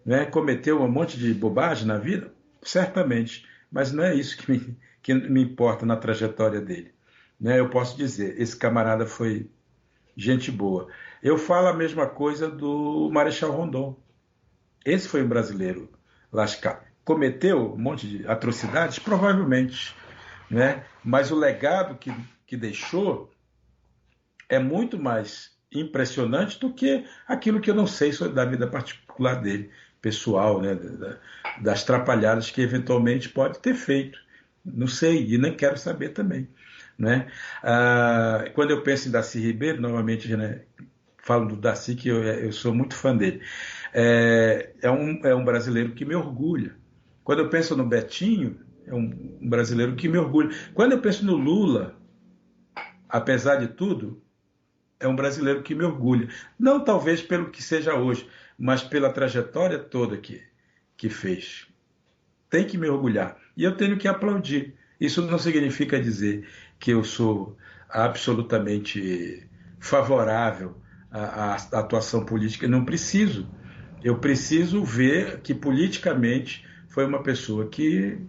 Né? Cometeu um monte de bobagem na vida? Certamente. Mas não é isso que me importa na trajetória dele. Né? Eu posso dizer, esse camarada foi gente boa. Eu falo a mesma coisa do Marechal Rondon. Esse foi um brasileiro lascado. Cometeu um monte de atrocidades? Provavelmente. Né? Mas o legado que deixou é muito mais impressionante do que aquilo que eu não sei sobre da vida particular dele, pessoal, né? Das trapalhadas que eventualmente pode ter feito. Não sei, e nem quero saber também. Né? Quando eu penso em Darcy Ribeiro, novamente, né, falo do Darcy, que eu sou muito fã dele, é um brasileiro que me orgulha. Quando eu penso no Betinho, é um brasileiro que me orgulha. Quando eu penso no Lula, apesar de tudo, é um brasileiro que me orgulha. Não talvez pelo que seja hoje, mas pela trajetória toda que fez. Tem que me orgulhar. E eu tenho que aplaudir. Isso não significa dizer que eu sou absolutamente favorável à atuação política. Não preciso. Eu preciso ver que politicamente foi uma pessoa que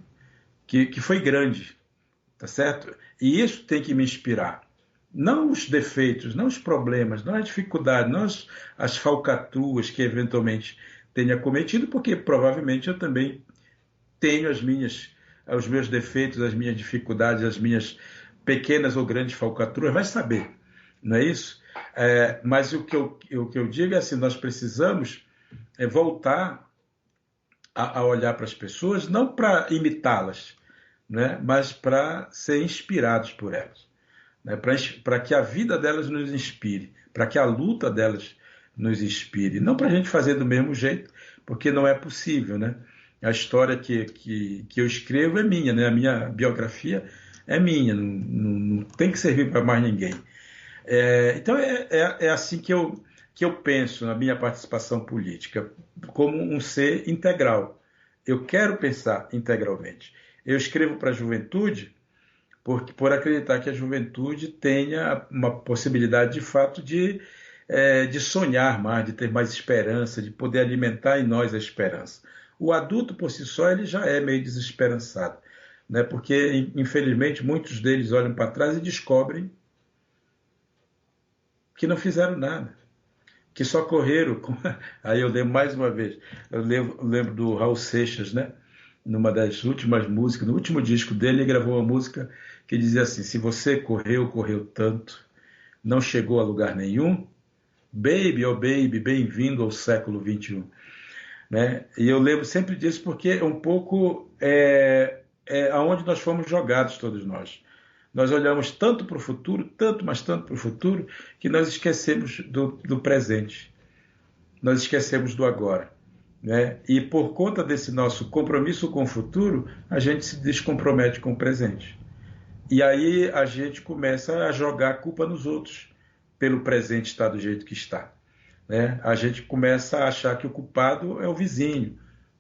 foi grande, tá certo? E isso tem que me inspirar. Não os defeitos, não os problemas, não as dificuldades, não as falcatruas que eventualmente tenha cometido, porque provavelmente eu também tenho os meus defeitos, as minhas dificuldades, as minhas pequenas ou grandes falcatruas, vai saber, não é isso? Mas o que eu digo é assim, nós precisamos voltar a olhar para as pessoas, não para imitá-las, né? Mas para ser inspirados por elas, né? Para que a vida delas nos inspire, para que a luta delas nos inspire, não para a gente fazer do mesmo jeito, porque não é possível, né? A história que eu escrevo é minha, né? A minha biografia é minha, não tem que servir para mais ninguém. Então é assim que eu penso na minha participação política, como um ser integral. Eu quero pensar integralmente. Eu escrevo para a juventude por acreditar que a juventude tenha uma possibilidade de fato de sonhar mais, de ter mais esperança, de poder alimentar em nós a esperança. O adulto, por si só, ele já é meio desesperançado, né? Porque, infelizmente, muitos deles olham para trás e descobrem que não fizeram nada, que só correram. Aí eu lembro mais uma vez, eu lembro do Raul Seixas, né? Numa das últimas músicas, no último disco dele, ele gravou uma música que dizia assim: se você correu tanto, não chegou a lugar nenhum, baby, oh baby, bem-vindo ao século XXI. Né? E eu lembro sempre disso porque é um pouco aonde nós fomos jogados, todos nós. Nós olhamos tanto para o futuro, tanto, mas tanto para o futuro, que nós esquecemos do presente. Nós esquecemos do agora. Né? E por conta desse nosso compromisso com o futuro, a gente se descompromete com o presente. E aí a gente começa a jogar a culpa nos outros pelo presente estar do jeito que está. Né? A gente começa a achar que o culpado é o vizinho,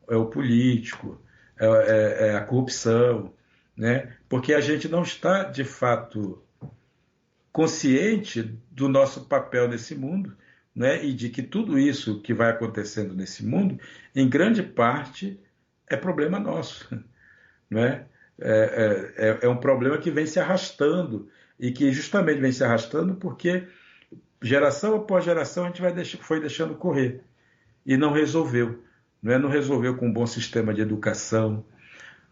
é o político, é a corrupção, né? Porque a gente não está, de fato, consciente do nosso papel nesse mundo, né? E de que tudo isso que vai acontecendo nesse mundo, em grande parte, é problema nosso. Né? É um problema que vem se arrastando e que justamente vem se arrastando porque geração após geração a gente foi deixando correr e não resolveu. Não resolveu com um bom sistema de educação,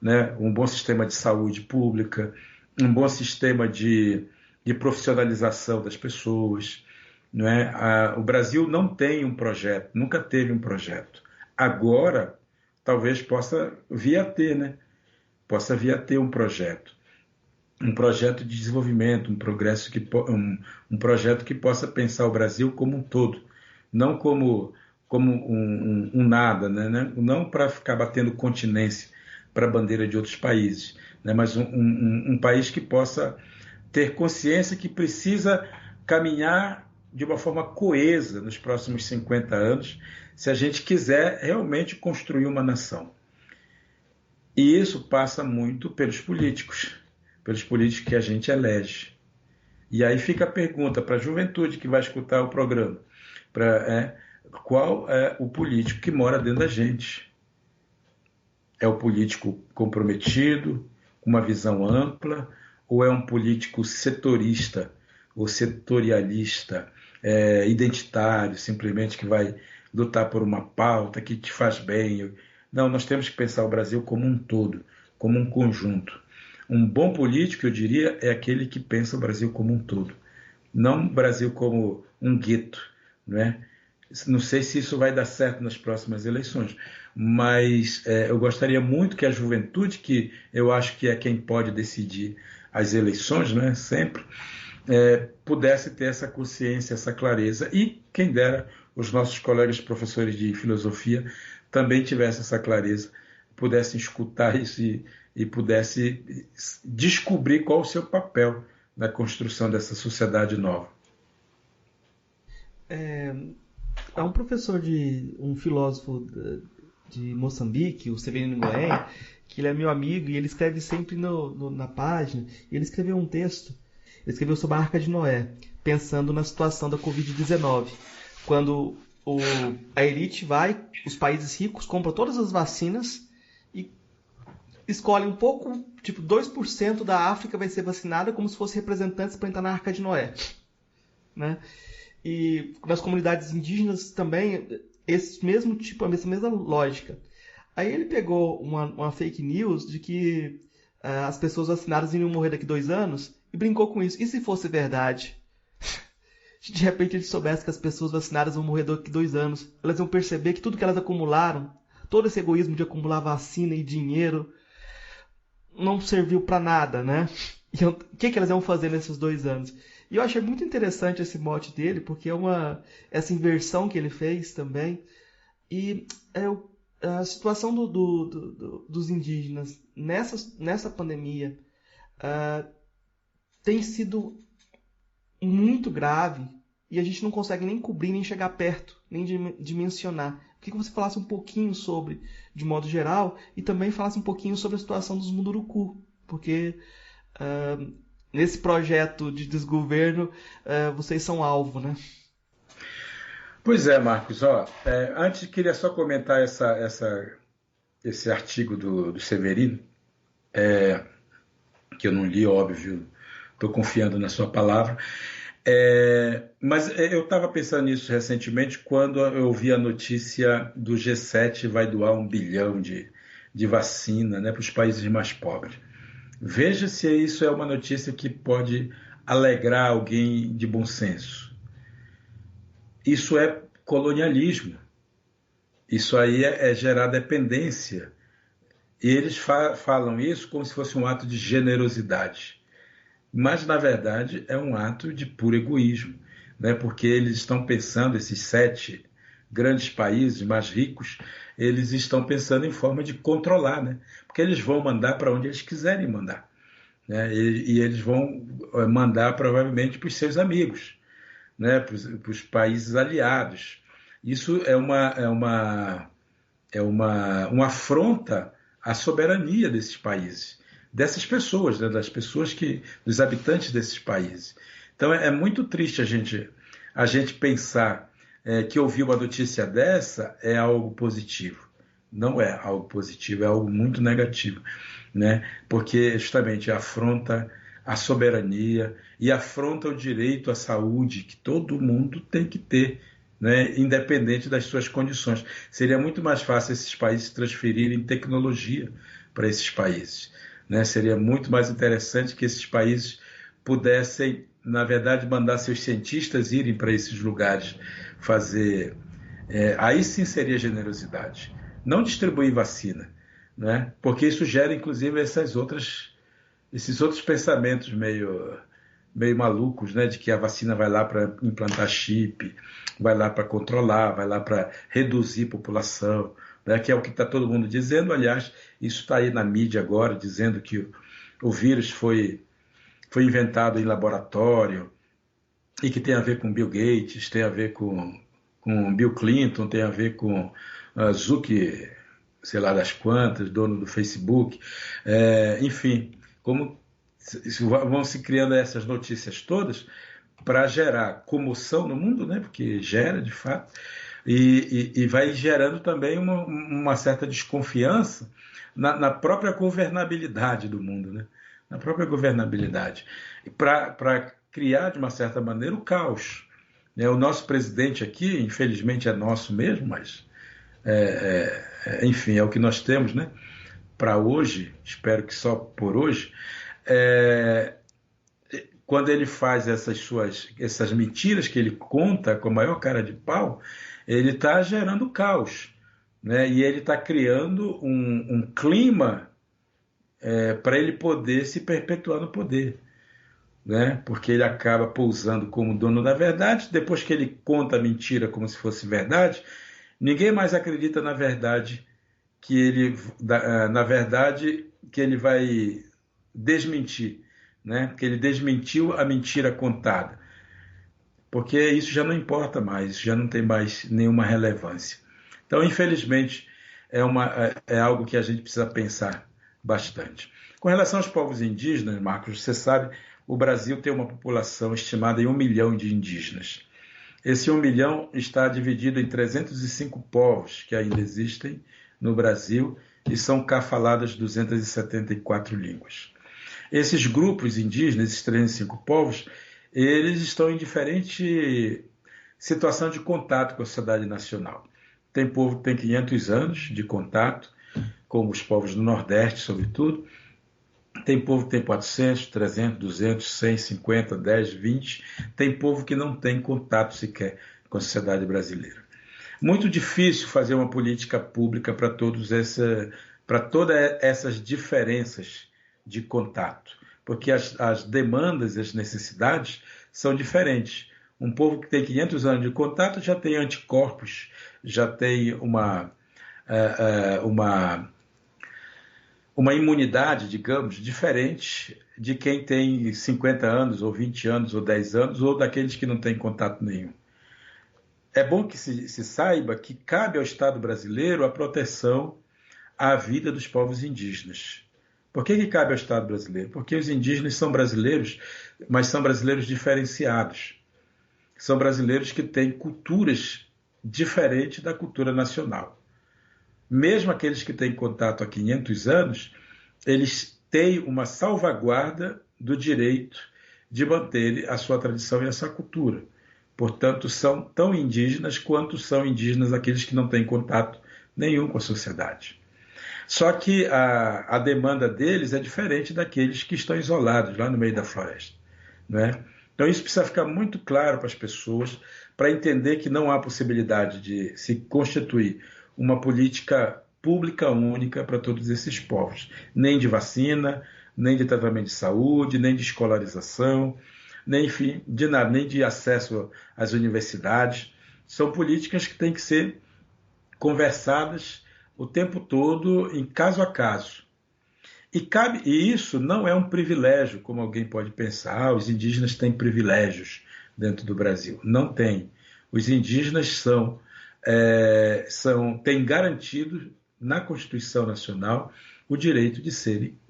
né? Um bom sistema de saúde pública, um bom sistema de profissionalização das pessoas. O Brasil não tem um projeto, nunca teve um projeto. Agora, talvez possa vir a ter, né? Possa vir a ter um projeto de desenvolvimento, um projeto que possa pensar o Brasil como um todo, não como um nada, né? Não para ficar batendo continência para a bandeira de outros países, né? Mas um país que possa ter consciência que precisa caminhar de uma forma coesa nos próximos 50 anos, se a gente quiser realmente construir uma nação. E isso passa muito pelos políticos que a gente elege. E aí fica a pergunta para a juventude que vai escutar o programa: qual é o político que mora dentro da gente? É o político comprometido, com uma visão ampla, ou é um político setorista ou setorialista, identitário, simplesmente que vai lutar por uma pauta que te faz bem? Não, nós temos que pensar o Brasil como um todo, como um conjunto. Um bom político, eu diria, é aquele que pensa o Brasil como um todo. Não o Brasil como um gueto, não é? Não sei se isso vai dar certo nas próximas eleições, mas eu gostaria muito que a juventude, que eu acho que é quem pode decidir as eleições, né, sempre, pudesse ter essa consciência, essa clareza, e quem dera os nossos colegas professores de filosofia também tivessem essa clareza, pudessem escutar isso e pudessem descobrir qual o seu papel na construção dessa sociedade nova. Há um filósofo de Moçambique, o Severino Goenha, que ele é meu amigo e ele escreve sempre na página, e ele escreveu um texto, ele escreveu sobre a Arca de Noé, pensando na situação da Covid-19, quando a elite os países ricos compram todas as vacinas e escolhem um pouco, tipo 2% da África vai ser vacinada como se fosse representantes para entrar na Arca de Noé, né? E nas comunidades indígenas também, essa mesma lógica. Aí ele pegou uma fake news de que as pessoas vacinadas iriam morrer daqui 2 anos e brincou com isso. E se fosse verdade? De repente ele soubesse que as pessoas vacinadas vão morrer daqui 2 anos. Elas vão perceber que tudo que elas acumularam, todo esse egoísmo de acumular vacina e dinheiro, não serviu para nada, né? E o que elas vão fazer nesses 2 anos? E eu achei muito interessante esse mote dele, porque essa inversão que ele fez também. E a situação dos indígenas nessa pandemia tem sido muito grave e a gente não consegue nem cobrir, nem chegar perto, nem dimensionar. Queria que você falasse um pouquinho sobre, de modo geral, e também falasse um pouquinho sobre a situação dos Munduruku, porque nesse projeto de desgoverno vocês são alvo, né? Pois é, Marcos. Antes queria só comentar esse artigo do Severino, que eu não li, óbvio, estou confiando na sua palavra. Mas eu estava pensando nisso recentemente quando eu vi a notícia do G7 vai doar 1 bilhão de vacina, né, para os países mais pobres. Veja se isso é uma notícia que pode alegrar alguém de bom senso. Isso é colonialismo. Isso aí é gerar dependência. E eles falam isso como se fosse um ato de generosidade. Mas, na verdade, é um ato de puro egoísmo, né? Porque eles estão pensando, esses 7 grandes países mais ricos, eles estão pensando em forma de controlar, né? Porque eles vão mandar para onde eles quiserem mandar, né? E eles vão mandar provavelmente para os seus amigos, né? Para os países aliados. Isso é uma afronta à soberania desses países, dessas pessoas, né? Dos habitantes desses países. Então é muito triste a gente pensar que ouvir uma notícia dessa é algo positivo. Não é algo positivo, é algo muito negativo, né? Porque justamente afronta a soberania e afronta o direito à saúde que todo mundo tem que ter, né? Independente das suas condições. Seria muito mais fácil esses países transferirem tecnologia para esses países, né? Seria muito mais interessante que esses países pudessem, na verdade, mandar seus cientistas irem para esses lugares fazer. Aí sim seria generosidade. Não distribuir vacina, né? Porque isso gera, inclusive, esses outros pensamentos meio malucos, né? De que a vacina vai lá para implantar chip, vai lá para controlar, vai lá para reduzir a população, né? Que é o que está todo mundo dizendo. Aliás, isso está aí na mídia agora, dizendo que o vírus foi inventado em laboratório e que tem a ver com Bill Gates, tem a ver com Bill Clinton, tem a ver com Zuck, sei lá das quantas, dono do Facebook. Enfim, como vão se criando essas notícias todas para gerar comoção no mundo, né? Porque gera, de fato, e vai gerando também uma certa desconfiança na própria governabilidade do mundo, né? Na própria governabilidade, para criar, de uma certa maneira, o caos. O nosso presidente aqui, infelizmente, é nosso mesmo, mas, enfim, é o que nós temos, né? Para hoje, espero que só por hoje, quando ele faz essas mentiras que ele conta com a maior cara de pau, ele está gerando caos, né? E ele está criando um clima para ele poder se perpetuar no poder, né? Porque ele acaba pousando como dono da verdade. Depois que ele conta a mentira como se fosse verdade, ninguém mais acredita na verdade que ele vai desmentir, né? Que ele desmentiu a mentira contada, porque isso já não importa mais, isso já não tem mais nenhuma relevância. Então, infelizmente, é algo que a gente precisa pensar bastante. Com relação aos povos indígenas, Marcos, você sabe, o Brasil tem uma população estimada em 1 milhão de indígenas. Esse 1 milhão está dividido em 305 povos que ainda existem no Brasil e são faladas 274 línguas. Esses grupos indígenas, esses 305 povos, eles estão em diferente situação de contato com a sociedade nacional. Tem povo que tem 500 anos de contato, como os povos do Nordeste, sobretudo. Tem povo que tem 400, 300, 200, 100, 50, 10, 20. Tem povo que não tem contato sequer com a sociedade brasileira. Muito difícil fazer uma política pública para todas essas diferenças de contato, porque as demandas e as necessidades são diferentes. Um povo que tem 500 anos de contato já tem anticorpos, já tem uma imunidade, digamos, diferente de quem tem 50 anos, ou 20 anos, ou 10 anos, ou daqueles que não têm contato nenhum. É bom que se saiba que cabe ao Estado brasileiro a proteção à vida dos povos indígenas. Por que cabe ao Estado brasileiro? Porque os indígenas são brasileiros, mas são brasileiros diferenciados. São brasileiros que têm culturas diferentes da cultura nacional. Mesmo aqueles que têm contato há 500 anos, eles têm uma salvaguarda do direito de manter a sua tradição e a sua cultura. Portanto, são tão indígenas quanto são indígenas aqueles que não têm contato nenhum com a sociedade. Só que a demanda deles é diferente daqueles que estão isolados lá no meio da floresta, né? Então isso precisa ficar muito claro para as pessoas, para entender que não há possibilidade de se constituir uma política pública única para todos esses povos, nem de vacina, nem de tratamento de saúde, nem de escolarização, nem, enfim, de nada, nem de acesso às universidades. São políticas que têm que ser conversadas o tempo todo, em caso a caso. E isso não é um privilégio, como alguém pode pensar, os indígenas têm privilégios dentro do Brasil. Não tem. Os indígenas têm garantido na Constituição Nacional o direito de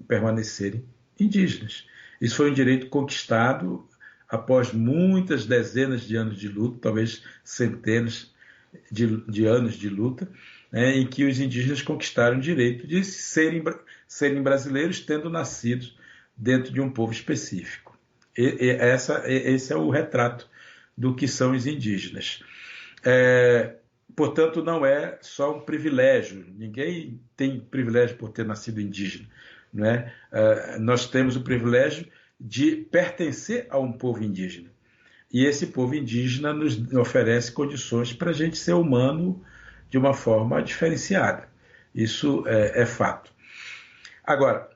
permanecerem indígenas. Isso foi um direito conquistado após muitas dezenas de anos de luta, talvez centenas de anos de luta, né, em que os indígenas conquistaram o direito de serem brasileiros, tendo nascido dentro de um povo específico. Esse é o retrato do que são os indígenas. Portanto, não é só um privilégio. Ninguém tem privilégio por ter nascido indígena, não é? Nós temos o privilégio de pertencer a um povo indígena. E esse povo indígena nos oferece condições para a gente ser humano de uma forma diferenciada. Isso é fato. Agora,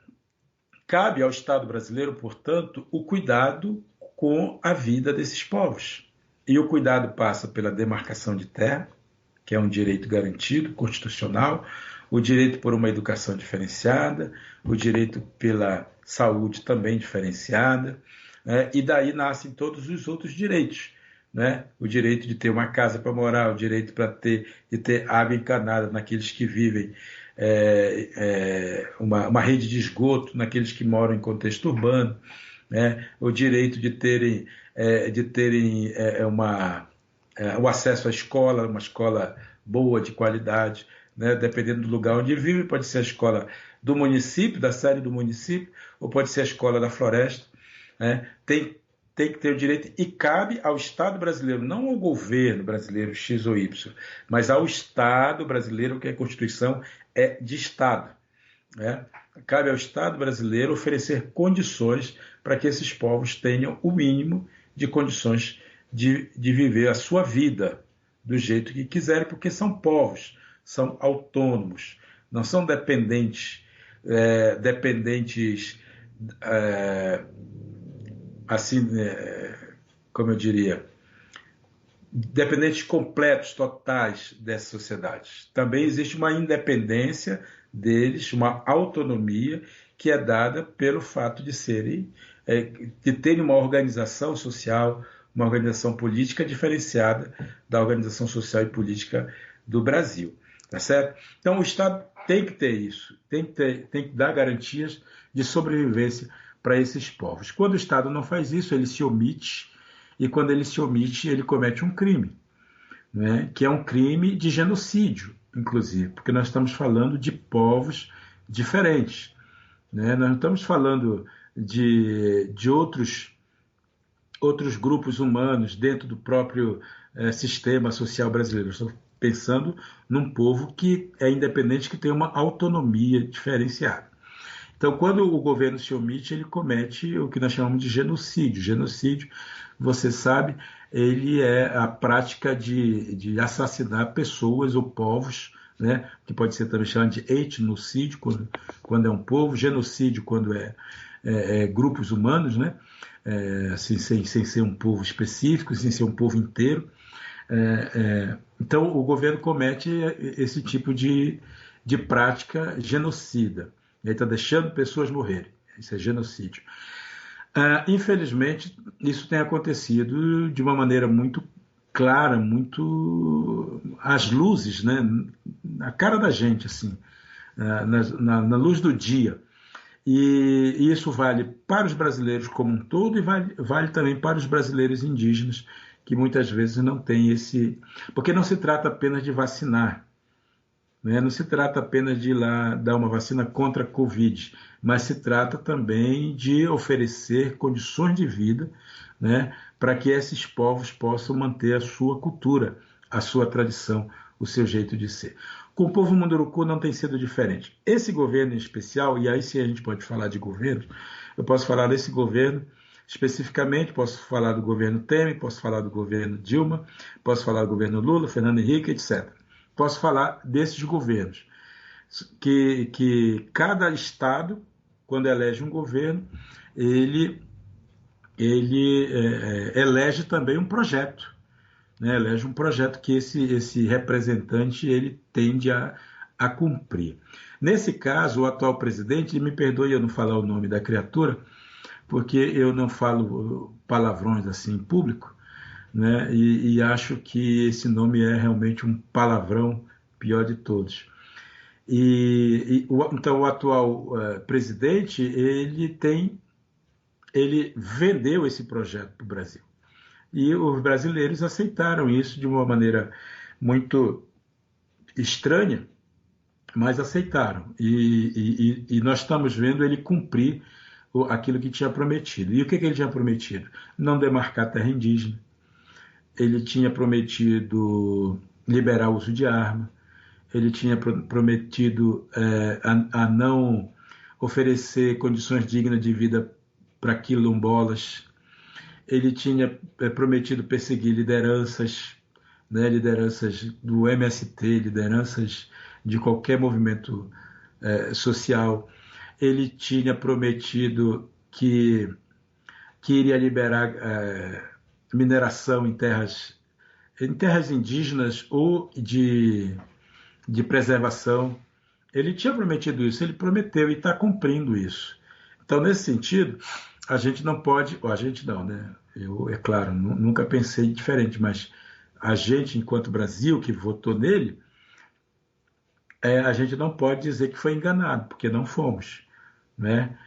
cabe ao Estado brasileiro, portanto, o cuidado com a vida desses povos. E o cuidado passa pela demarcação de terra, que é um direito garantido, constitucional, o direito por uma educação diferenciada, o direito pela saúde também diferenciada, né? E daí nascem todos os outros direitos, né? O direito de ter uma casa para morar, o direito de ter água encanada naqueles que vivem, uma rede de esgoto naqueles que moram em contexto urbano, né? O direito de terem o acesso à escola, uma escola boa, de qualidade, né? Dependendo do lugar onde vive, pode ser a escola do município, da sede do município, ou pode ser a escola da floresta, né? Tem que ter o direito, e cabe ao Estado brasileiro, não ao governo brasileiro X ou Y, mas ao Estado brasileiro, que a Constituição é de Estado, né? cabe ao Estado brasileiro oferecer condições para que esses povos tenham o mínimo de condições de viver a sua vida do jeito que quiserem, porque são povos, são autônomos, não são dependentes, assim, como eu diria, dependentes completos, totais dessas sociedades. Também existe uma independência deles, uma autonomia que é dada pelo fato de serem, de terem uma organização social, uma organização política diferenciada da organização social e política do Brasil. Tá certo? Então o Estado tem que ter isso, tem que dar garantias de sobrevivência para esses povos. Quando o Estado não faz isso, ele se omite, e quando ele se omite, ele comete um crime, né? Que é um crime de genocídio, inclusive, porque nós estamos falando de povos diferentes, né? Nós não estamos falando de outros grupos humanos dentro do próprio sistema social brasileiro. Estamos pensando num povo que é independente, que tem uma autonomia diferenciada. Então, quando o governo se omite, ele comete o que nós chamamos de genocídio. Genocídio, você sabe, ele é a prática de assassinar pessoas ou povos, né? Que pode ser também chamado de etnocídio, quando é um povo, genocídio, quando é grupos humanos, né? Assim, sem ser um povo específico, sem ser um povo inteiro. Então, o governo comete esse tipo de prática genocida. Ele está deixando pessoas morrerem. Isso é genocídio. Infelizmente, isso tem acontecido de uma maneira muito clara, muito às luzes, né? Na cara da gente, assim, na luz do dia. E isso vale para os brasileiros como um todo e vale também para os brasileiros indígenas, que muitas vezes não têm esse... Porque não se trata apenas de vacinar, né? Não se trata apenas de ir lá dar uma vacina contra a Covid, mas se trata também de oferecer condições de vida, né, para que esses povos possam manter a sua cultura, a sua tradição, o seu jeito de ser. Com o povo Munduruku não tem sido diferente. Esse governo em especial, e aí sim a gente pode falar de governos, eu posso falar desse governo especificamente, posso falar do governo Temer, posso falar do governo Dilma, posso falar do governo Lula, Fernando Henrique, etc. Posso falar desses governos, que cada estado, quando elege um governo, ele elege também um projeto, né? Elege um projeto que esse representante ele tende a cumprir. Nesse caso, o atual presidente, e me perdoe eu não falar o nome da criatura, porque eu não falo palavrões assim em público, né? E acho que esse nome é realmente um palavrão pior de todos. Então o atual presidente ele vendeu esse projeto para o Brasil e os brasileiros aceitaram isso de uma maneira muito estranha, mas aceitaram e nós estamos vendo ele cumprir aquilo que tinha prometido. E o que ele tinha prometido? Não demarcar terra indígena. Ele tinha prometido liberar o uso de arma, ele tinha prometido a não oferecer condições dignas de vida para quilombolas, ele tinha prometido perseguir lideranças, né, lideranças do MST, lideranças de qualquer movimento social, ele tinha prometido que iria liberar mineração em terras indígenas ou de preservação. Ele tinha prometido isso, ele prometeu e está cumprindo isso. Então, nesse sentido, a gente não pode, ou a gente não, né? Eu, é claro, nunca pensei diferente, mas a gente, enquanto Brasil, que votou nele, a gente não pode dizer que foi enganado, porque não fomos, né?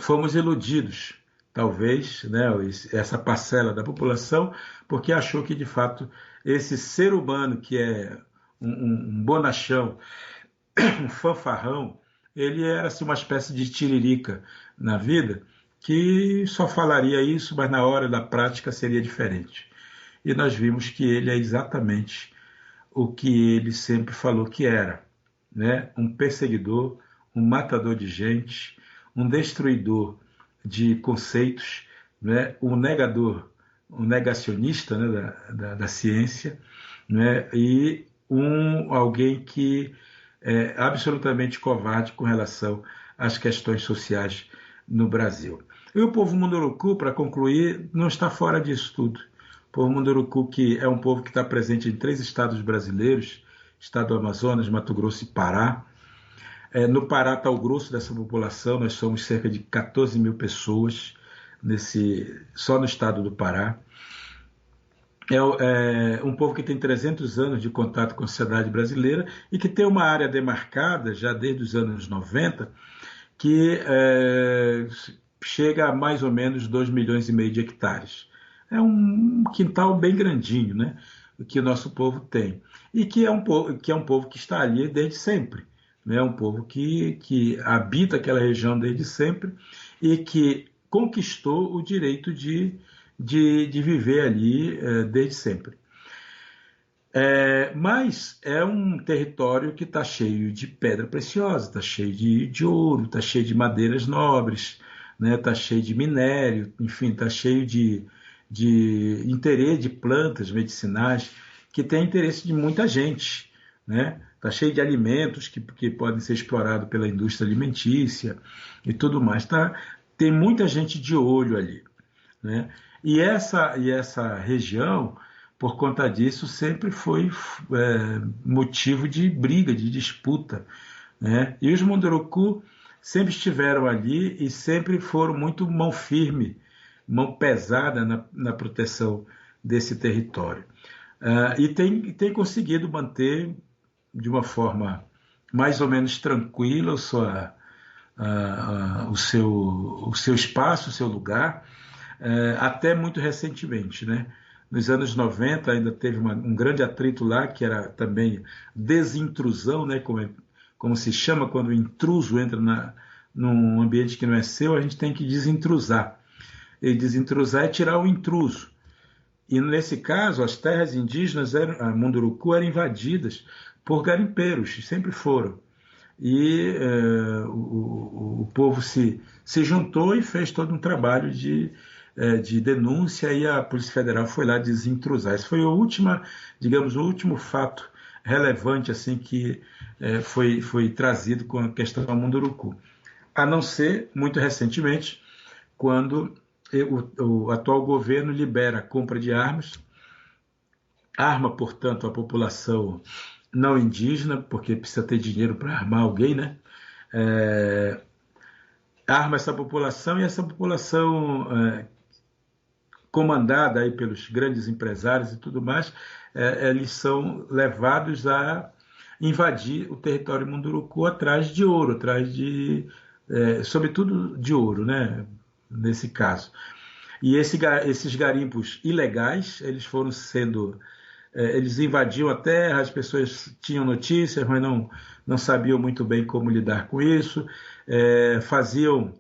Fomos iludidos, talvez, né, essa parcela da população, porque achou que, de fato, esse ser humano que é um bonachão, um fanfarrão, ele era assim, uma espécie de tiririca na vida, que só falaria isso, mas na hora da prática seria diferente. E nós vimos que ele é exatamente o que ele sempre falou que era, né? Um perseguidor, um matador de gente, um destruidor de conceitos, né? Um negador, um negacionista, né? da ciência, né? E alguém que é absolutamente covarde com relação às questões sociais no Brasil. E o povo Munduruku, para concluir, não está fora disso tudo. O povo Munduruku, que é um povo que está presente em 3 estados brasileiros, estado do Amazonas, Mato Grosso e Pará. No Pará está o grosso dessa população, nós somos cerca de 14 mil pessoas só no estado do Pará. É um povo que tem 300 anos de contato com a sociedade brasileira e que tem uma área demarcada, já desde os anos 90, que chega a mais ou menos 2,5 milhões de hectares. É um quintal bem grandinho, né? Que o nosso povo tem. E que é um povo que está ali desde sempre. Né? É um povo que habita aquela região desde sempre e que conquistou o direito de viver ali desde sempre. Mas é um território que está cheio de pedra preciosa, está cheio de ouro, está cheio de madeiras nobres, né? Está cheio de minério, enfim, está cheio de interesse de plantas medicinais que tem interesse de muita gente, né? Está cheio de alimentos que podem ser explorados pela indústria alimentícia e tudo mais. Tem muita gente de olho ali, né? E essa região, por conta disso, sempre foi motivo de briga, de disputa, né? E os Munduruku sempre estiveram ali e sempre foram muito mão firme, mão pesada na proteção desse território. E tem conseguido manter de uma forma mais ou menos tranquila o seu espaço, o seu lugar, até muito recentemente, né? Nos anos 90 ainda teve um grande atrito lá, que era também desintrusão, né? Como se chama quando o intruso entra num ambiente que não é seu, a gente tem que desintrusar. E desintrusar é tirar o intruso. E nesse caso, as terras indígenas, a Munduruku, eram invadidas por garimpeiros, sempre foram. E o povo se juntou e fez todo um trabalho de denúncia, e a Polícia Federal foi lá desintrusar. Esse foi o último fato relevante assim que foi trazido com a questão do Munduruku. A não ser, muito recentemente, quando o atual governo libera a compra de armas, arma, portanto, a população não indígena, porque precisa ter dinheiro para armar alguém, né? Arma essa população, e essa população comandada aí pelos grandes empresários e tudo mais, eles são levados a invadir o território Munduruku atrás de ouro, sobretudo de ouro, né? Nesse caso. E esses garimpos ilegais, eles foram sendo... eles invadiam a terra, as pessoas tinham notícias, mas não sabiam muito bem como lidar com isso, faziam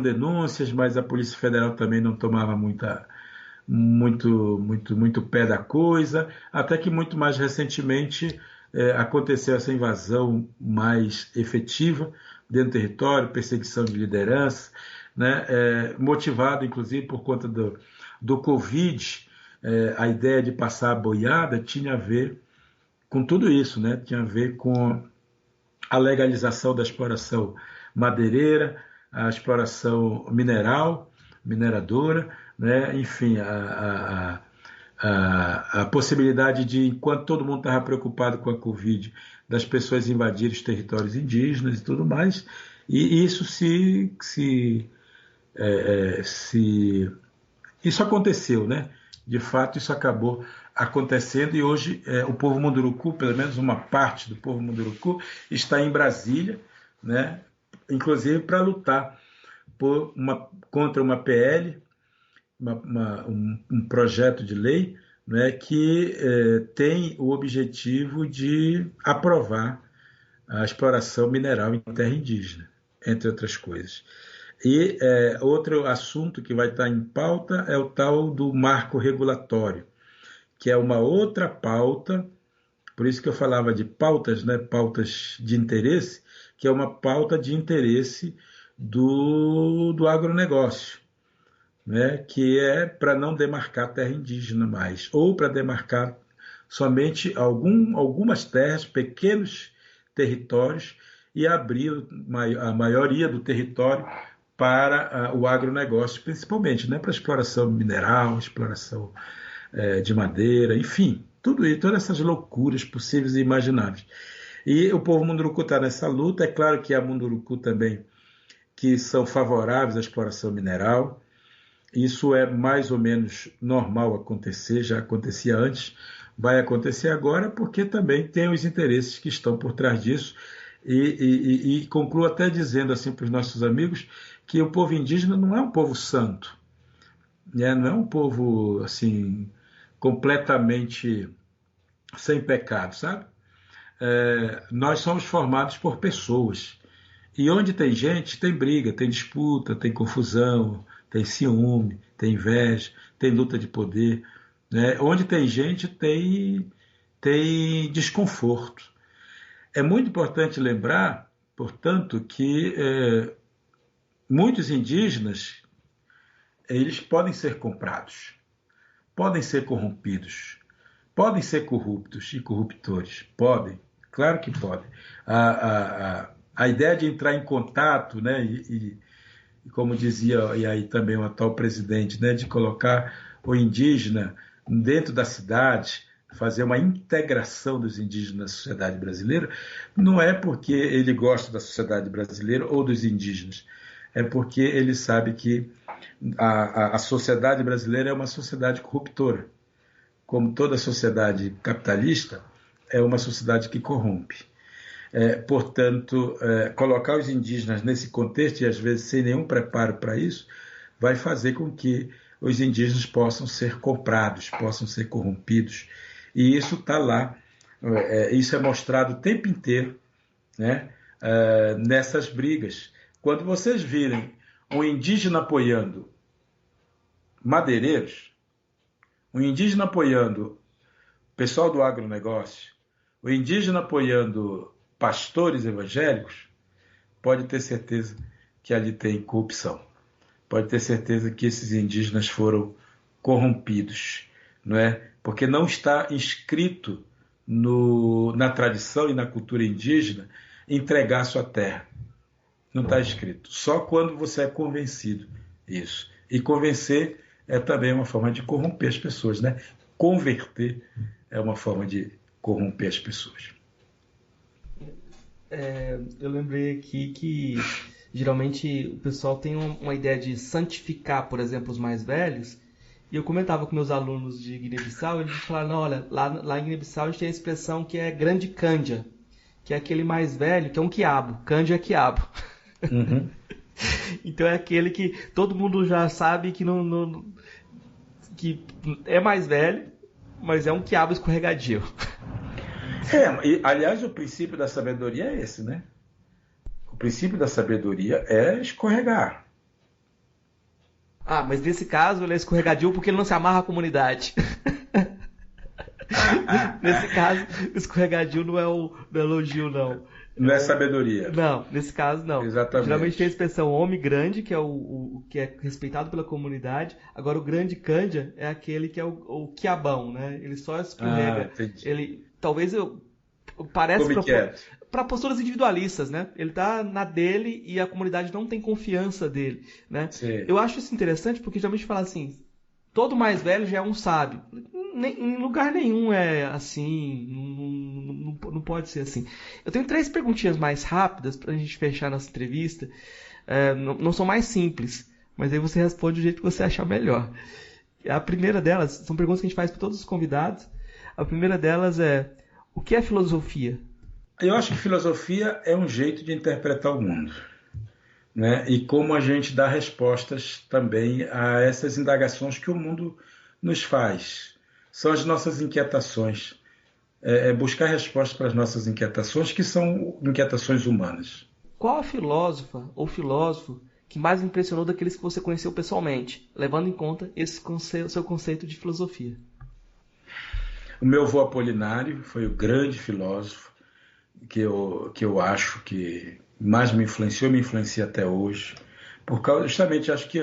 denúncias, mas a Polícia Federal também não tomava muito pé da coisa, até que muito mais recentemente aconteceu essa invasão mais efetiva dentro do território, perseguição de liderança, né? Motivado inclusive por conta do Covid. A ideia de passar a boiada tinha a ver com tudo isso, né? Tinha a ver com a legalização da exploração madeireira, a exploração mineradora, né? Enfim, a possibilidade de, enquanto todo mundo estava preocupado com a Covid, das pessoas invadirem os territórios indígenas e tudo mais, e isso isso aconteceu, né? De fato, isso acabou acontecendo, e hoje o povo Munduruku, pelo menos uma parte do povo Munduruku, está em Brasília, né? Inclusive para lutar contra uma PL, um projeto de lei, né, que tem o objetivo de aprovar a exploração mineral em terra indígena, entre outras coisas. E outro assunto que vai estar em pauta é o tal do marco regulatório, que é uma outra pauta Por isso que eu falava de pautas, né? Pautas de interesse, que é uma pauta de interesse do agronegócio, né? Que é para não demarcar terra indígena mais, ou para demarcar somente algumas terras, pequenos territórios, e abrir a maioria do território para o agronegócio, principalmente, né? Para exploração mineral, exploração de madeira, enfim, tudo isso, todas essas loucuras possíveis e imagináveis. E o povo Munduruku está nessa luta. É claro que há Munduruku também que são favoráveis à exploração mineral. Isso é mais ou menos normal acontecer, já acontecia antes, vai acontecer agora, porque também tem os interesses que estão por trás disso. E concluo até dizendo assim para os nossos amigos que o povo indígena não é um povo santo, né? Não é um povo assim completamente sem pecado, sabe? Nós somos formados por pessoas. E onde tem gente, tem briga, tem disputa, tem confusão, tem ciúme, tem inveja, tem luta de poder, né? Onde tem gente, tem desconforto. É muito importante lembrar, portanto, que muitos indígenas eles podem ser comprados, podem ser corrompidos, podem ser corruptos e corruptores. Podem, claro que podem. A ideia de entrar em contato, né, e como dizia e aí também o atual presidente, né, de colocar o indígena dentro da cidade, fazer uma integração dos indígenas na sociedade brasileira, não é porque ele gosta da sociedade brasileira ou dos indígenas, é porque ele sabe que a sociedade brasileira é uma sociedade corruptora. Como toda sociedade capitalista, é uma sociedade que corrompe. Portanto, colocar os indígenas nesse contexto, e às vezes sem nenhum preparo para isso, vai fazer com que os indígenas possam ser comprados, possam ser corrompidos. E isso está lá, isso é mostrado o tempo inteiro, né, nessas brigas. Quando vocês virem um indígena apoiando madeireiros, um indígena apoiando o pessoal do agronegócio, o indígena apoiando pastores evangélicos, pode ter certeza que ali tem corrupção. Pode ter certeza que esses indígenas foram corrompidos, não é? Porque não está inscrito na tradição e na cultura indígena entregar sua terra. Não está escrito. Só quando você é convencido isso. E convencer é também uma forma de corromper as pessoas, né? Converter é uma forma de corromper as pessoas. Eu lembrei aqui que geralmente o pessoal tem uma ideia de santificar, por exemplo, os mais velhos. E eu comentava com meus alunos de Guiné-Bissau, eles falaram, não, olha, lá em Guiné-Bissau a gente tem a expressão que é grande cândia, que é aquele mais velho, que é um quiabo. Cândia é quiabo. Uhum. Então é aquele que todo mundo já sabe que que é mais velho, mas é um quiabo escorregadio. Aliás, o princípio da sabedoria é esse, né? O princípio da sabedoria é escorregar. Ah, mas nesse caso ele é escorregadio porque ele não se amarra à comunidade. Nesse caso, escorregadio não é o elogio, não. Não é sabedoria. Não, nesse caso não. Exatamente. Geralmente tem a expressão homem grande, que é o que é respeitado pela comunidade. Agora o grande cândia é aquele que é o quiabão, né? Ele só escorrega. Ele talvez parece para posturas individualistas, né? Ele tá na dele e a comunidade não tem confiança dele, né? Sim. Eu acho isso interessante porque geralmente fala assim, todo mais velho já é um sábio. Em lugar nenhum é assim, não pode ser assim. Eu tenho 3 perguntinhas mais rápidas pra gente fechar nossa entrevista. Não são mais simples, mas aí você responde do jeito que você achar melhor. A primeira delas, são perguntas que a gente faz para todos os convidados. A primeira delas é, o que é filosofia? Eu acho que filosofia é um jeito de interpretar o mundo, né? E como a gente dá respostas também a essas indagações que o mundo nos faz. São as nossas inquietações. Buscar respostas para as nossas inquietações, que são inquietações humanas. Qual a filósofa ou filósofo que mais impressionou daqueles que você conheceu pessoalmente, levando em conta esse seu conceito de filosofia? O meu avô Apolinário foi o grande filósofo que eu acho que mais me influenciou, me influencia até hoje. Por causa, justamente, acho que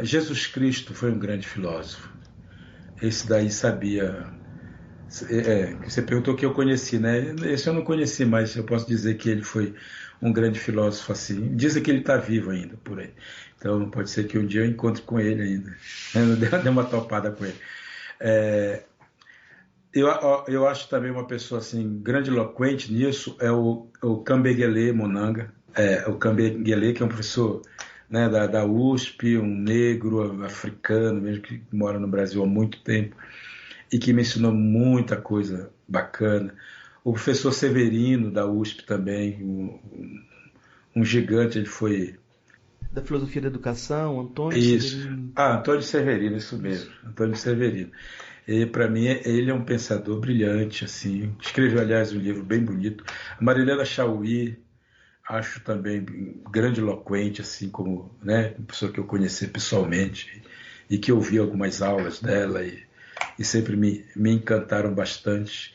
Jesus Cristo foi um grande filósofo. Esse daí sabia. Você perguntou que eu conheci, né? Esse eu não conheci, mas eu posso dizer que ele foi um grande filósofo assim. Dizem que ele está vivo ainda por aí. Então pode ser que um dia eu encontre com ele ainda. Eu dei uma topada com ele. É, eu acho também uma pessoa assim grandiloquente nisso é o Kambegele Monanga. O Kambegele, que é um professor, né, da USP, um negro africano, mesmo que mora no Brasil há muito tempo e que me ensinou muita coisa bacana. O professor Severino, da USP também, um gigante, ele foi... Da filosofia da educação, Antônio Isso. Severino. Antônio Severino, isso mesmo. Antônio Severino. E para mim, ele é um pensador brilhante, assim. Escreveu, aliás, um livro bem bonito. A Marilena Chauí, acho também grandiloquente, assim como, né, uma pessoa que eu conheci pessoalmente e que eu vi algumas aulas dela e sempre me encantaram bastante.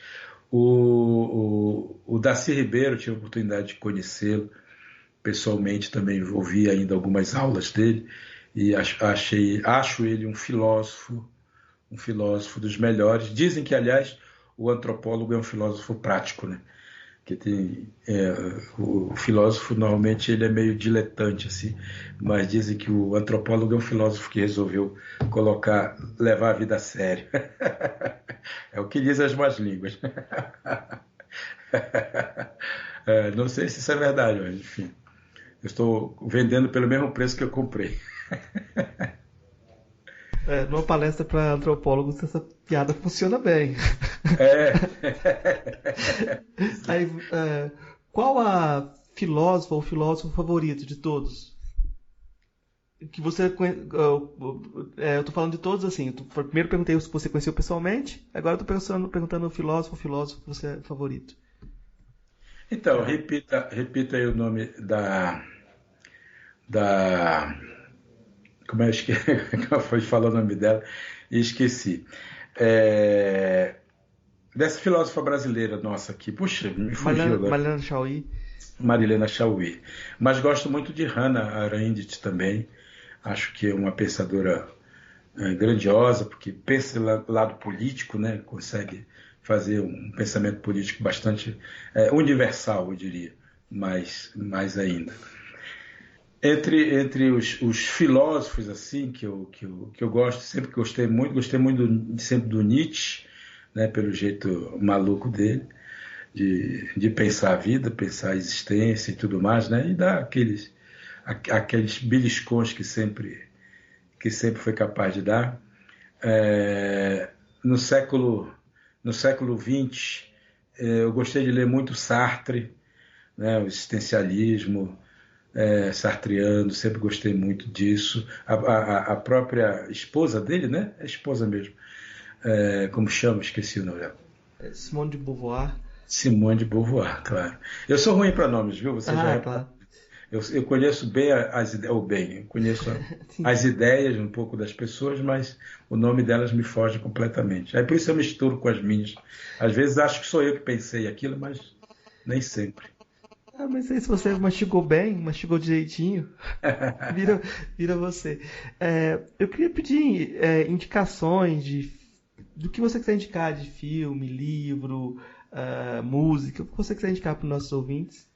O Darcy Ribeiro, tive a oportunidade de conhecê-lo pessoalmente, também ouvi ainda algumas aulas dele e acho ele um filósofo dos melhores. Dizem que, aliás, o antropólogo é um filósofo prático, né? Que o filósofo normalmente ele é meio diletante assim, mas dizem que o antropólogo é um filósofo que resolveu levar a vida a sério. É o que dizem as más línguas. Não sei se isso é verdade, mas enfim, eu estou vendendo pelo mesmo preço que eu comprei. Numa palestra para antropólogos, essa piada funciona bem. É. Aí, qual a filósofa ou filósofo favorito de todos? Que você eu tô falando de todos assim. Primeiro perguntei se você conheceu pessoalmente, agora eu tô perguntando o filósofo que você é favorito. Então, repita aí o nome da como é que foi falar o nome dela e esqueci. Dessa filósofa brasileira nossa aqui, puxa, me fugiu agora. Marilena Chauí. Marilena Chauí. Mas gosto muito de Hannah Arendt também. Acho que é uma pensadora grandiosa, porque pensa lado político, né? Consegue fazer um pensamento político bastante universal, eu diria, mais ainda. Entre os filósofos assim que eu gosto, sempre gostei muito sempre do Nietzsche, né? Pelo jeito maluco dele. De pensar a vida, pensar a existência e tudo mais, né? E dar aqueles beliscões que sempre foi capaz de dar. No século XX, eu gostei de ler muito Sartre, né? O existencialismo sartreano, sempre gostei muito disso. A própria esposa dele, né? É a esposa mesmo. Como chama? Esqueci o nome dela. Simone de Beauvoir. Simone de Beauvoir, claro. Eu sou ruim para nomes, viu? Você já claro. Eu conheço bem eu conheço as ideias um pouco das pessoas, mas o nome delas me foge completamente. Aí por isso eu misturo com as minhas. Às vezes acho que sou eu que pensei aquilo, mas nem sempre. Mas aí se você mastigou bem, mastigou direitinho, vira você. Eu queria pedir indicações do que você quiser indicar de filme, livro, música, o que você quiser indicar para os nossos ouvintes.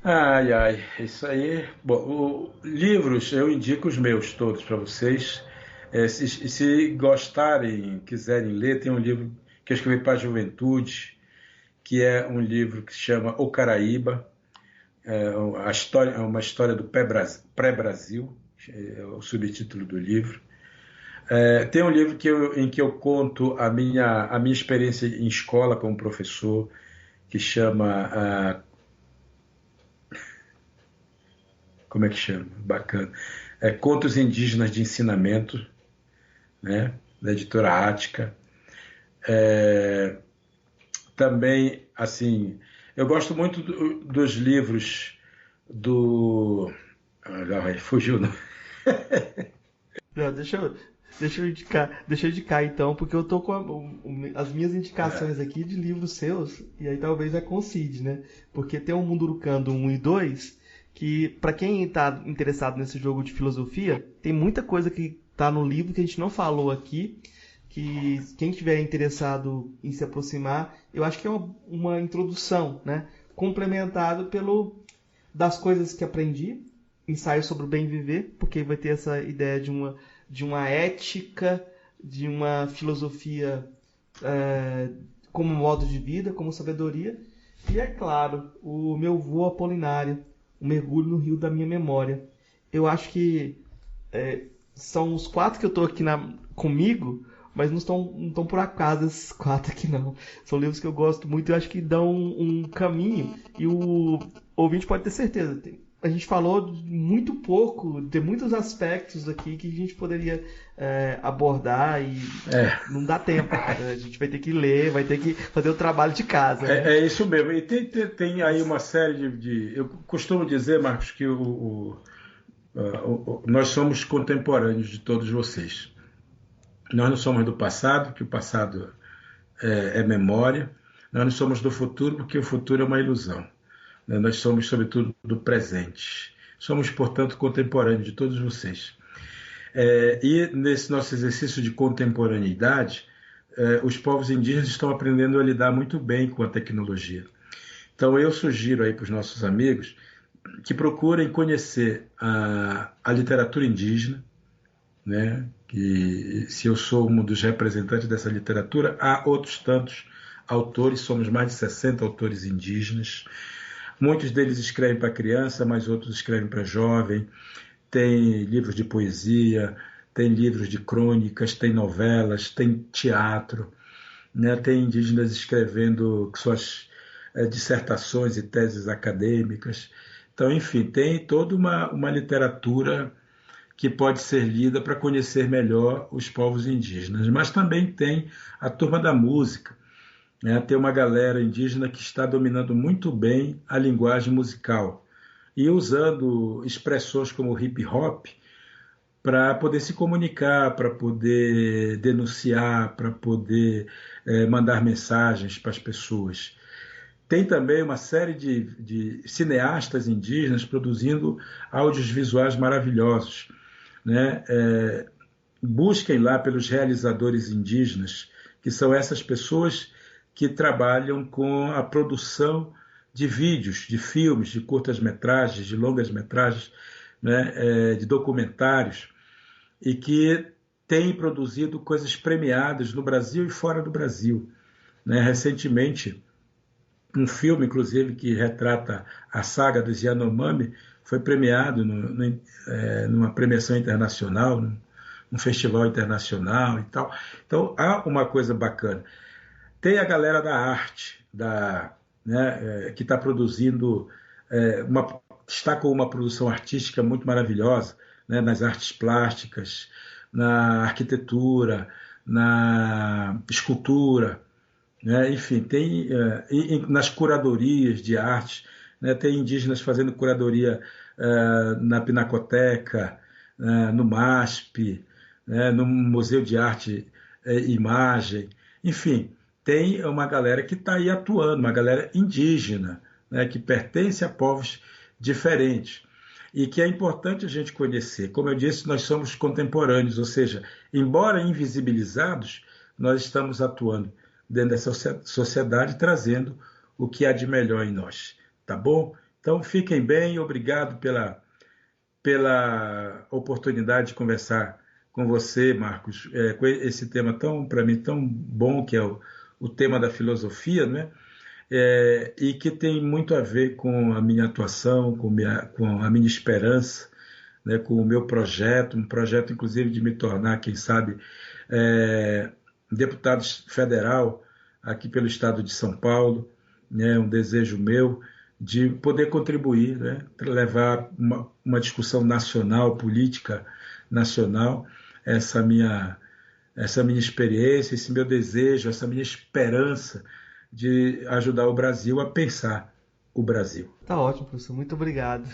Ai, isso aí. Bom, livros, eu indico os meus todos para vocês. Se gostarem, quiserem ler, tem um livro que eu escrevi para a juventude, que é um livro que se chama O Caraíba. É uma história do pré-Brasil, é o subtítulo do livro. Tem um livro em que eu conto a minha experiência em escola como professor, que chama... como é que chama? Bacana. Contos Indígenas de Ensinamento, né? Da editora Ática. Também, assim, eu gosto muito dos livros do... fugiu, não? Não, deixa eu... Deixa eu indicar então, porque eu tô com as minhas indicações aqui de livros seus, e aí talvez vai coincide, né? Porque tem o Mundurucando 1 e 2, que pra quem tá interessado nesse jogo de filosofia, tem muita coisa que tá no livro que a gente não falou aqui, que quem tiver interessado em se aproximar, eu acho que é uma introdução, né? Complementado das coisas que aprendi, ensaio sobre o bem viver, porque vai ter essa ideia de uma ética, de uma filosofia como modo de vida, como sabedoria. E é claro, o meu voo apolinário, o mergulho no rio da minha memória. Eu acho que são os 4 que eu estou aqui comigo, mas não estão por acaso esses 4 aqui não. São livros que eu gosto muito e eu acho que dão um caminho, e o ouvinte pode ter certeza. A gente falou muito pouco, tem muitos aspectos aqui que a gente poderia abordar e não dá tempo. A gente vai ter que ler, vai ter que fazer o trabalho de casa. Né? É isso mesmo. E tem aí uma série de... Eu costumo dizer, Marcos, que nós somos contemporâneos de todos vocês. Nós não somos do passado, que o passado é memória. Nós não somos do futuro, porque o futuro é uma ilusão. Nós somos, sobretudo, do presente. Somos, portanto, contemporâneos de todos vocês. E nesse nosso exercício de contemporaneidade, os povos indígenas estão aprendendo a lidar muito bem com a tecnologia. Então, eu sugiro aí para os nossos amigos que procurem conhecer a literatura indígena, né? Que, se eu sou um dos representantes dessa literatura, há outros tantos autores, somos mais de 60 autores indígenas. Muitos deles escrevem para criança, mas outros escrevem para jovem. Tem livros de poesia, tem livros de crônicas, tem novelas, tem teatro, né? Tem indígenas escrevendo suas dissertações e teses acadêmicas. Então, enfim, tem toda uma literatura que pode ser lida para conhecer melhor os povos indígenas. Mas também tem a turma da música, né? Tem uma galera indígena que está dominando muito bem a linguagem musical e usando expressões como hip hop para poder se comunicar, para poder denunciar, para poder mandar mensagens para as pessoas. Tem também uma série de cineastas indígenas produzindo áudios visuais maravilhosos, né? Busquem lá pelos realizadores indígenas, que são essas pessoas que trabalham com a produção de vídeos, de filmes, de curtas-metragens, de longas-metragens, né? De documentários, e que têm produzido coisas premiadas no Brasil e fora do Brasil, né? Recentemente, um filme, inclusive, que retrata a saga dos Yanomami, foi premiado numa premiação internacional, num festival internacional e tal. Então, há uma coisa bacana. Tem a galera da arte, né, que está produzindo, está com uma produção artística muito maravilhosa, né, nas artes plásticas, na arquitetura, na escultura, né? Enfim, tem nas curadorias de arte, né? Tem indígenas fazendo curadoria na Pinacoteca, no MASP, né? No Museu de Arte e Imagem. Enfim, tem uma galera que está aí atuando, uma galera indígena, né? Que pertence a povos diferentes e que é importante a gente conhecer. Como eu disse, nós somos contemporâneos, ou seja, embora invisibilizados, nós estamos atuando dentro dessa sociedade, trazendo o que há de melhor em nós, tá bom? Então, fiquem bem, obrigado pela oportunidade de conversar com você, Marcos, com esse tema para mim, tão bom, que é o tema da filosofia, né? E que tem muito a ver com a minha atuação, com a minha esperança, né? Com o meu projeto, um projeto, inclusive, de me tornar, quem sabe, deputado federal aqui pelo estado de São Paulo, né, um desejo meu de poder contribuir, né, levar uma discussão nacional, política nacional, essa minha experiência, esse meu desejo, essa minha esperança de ajudar o Brasil a pensar o Brasil. Tá ótimo, professor. Muito obrigado.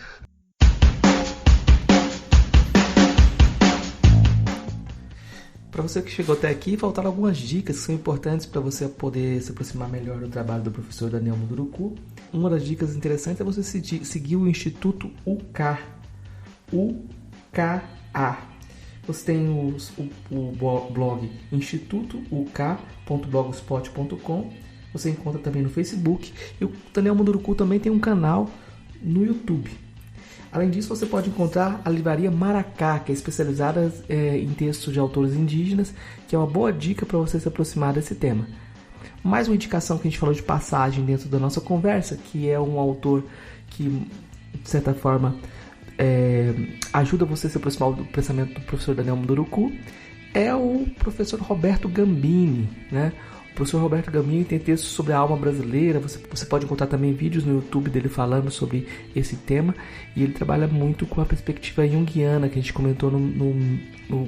Para você que chegou até aqui, faltaram algumas dicas que são importantes para você poder se aproximar melhor do trabalho do professor Daniel Munduruku. Uma das dicas interessantes é você seguir o Instituto UK. UKA. Você tem o blog institutouk.blogspot.com. Você encontra também no Facebook. E o Daniel Munduruku também tem um canal no YouTube. Além disso, você pode encontrar a livraria Maracá, que é especializada em textos de autores indígenas, que é uma boa dica para você se aproximar desse tema. Mais uma indicação que a gente falou de passagem dentro da nossa conversa, que é um autor que, de certa forma, ajuda você a se aproximar do pensamento do professor Daniel Munduruku, é o professor Roberto Gambini, né? O professor Roberto Gambini tem textos sobre a alma brasileira, você pode encontrar também vídeos no YouTube dele falando sobre esse tema, e ele trabalha muito com a perspectiva junguiana, que a gente comentou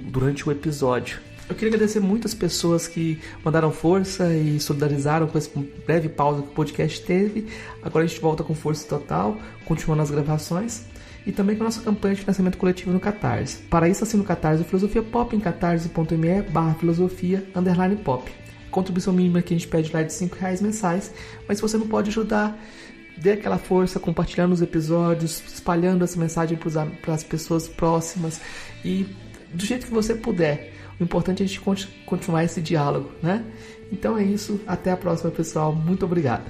durante o episódio. Eu queria agradecer muito as pessoas que mandaram força e solidarizaram com essa breve pausa que o podcast teve. Agora a gente volta com força total, continuando as gravações. E também com a nossa campanha de financiamento coletivo no Catarse. Para isso, assine o Catarse Filosofia Pop em catarse.me/filosofia_pop. A contribuição mínima que a gente pede lá é de R$5 mensais, mas se você não pode ajudar, dê aquela força compartilhando os episódios, espalhando essa mensagem para as pessoas próximas e do jeito que você puder. O importante é a gente continuar esse diálogo, né? Então é isso, até a próxima, pessoal. Muito obrigado.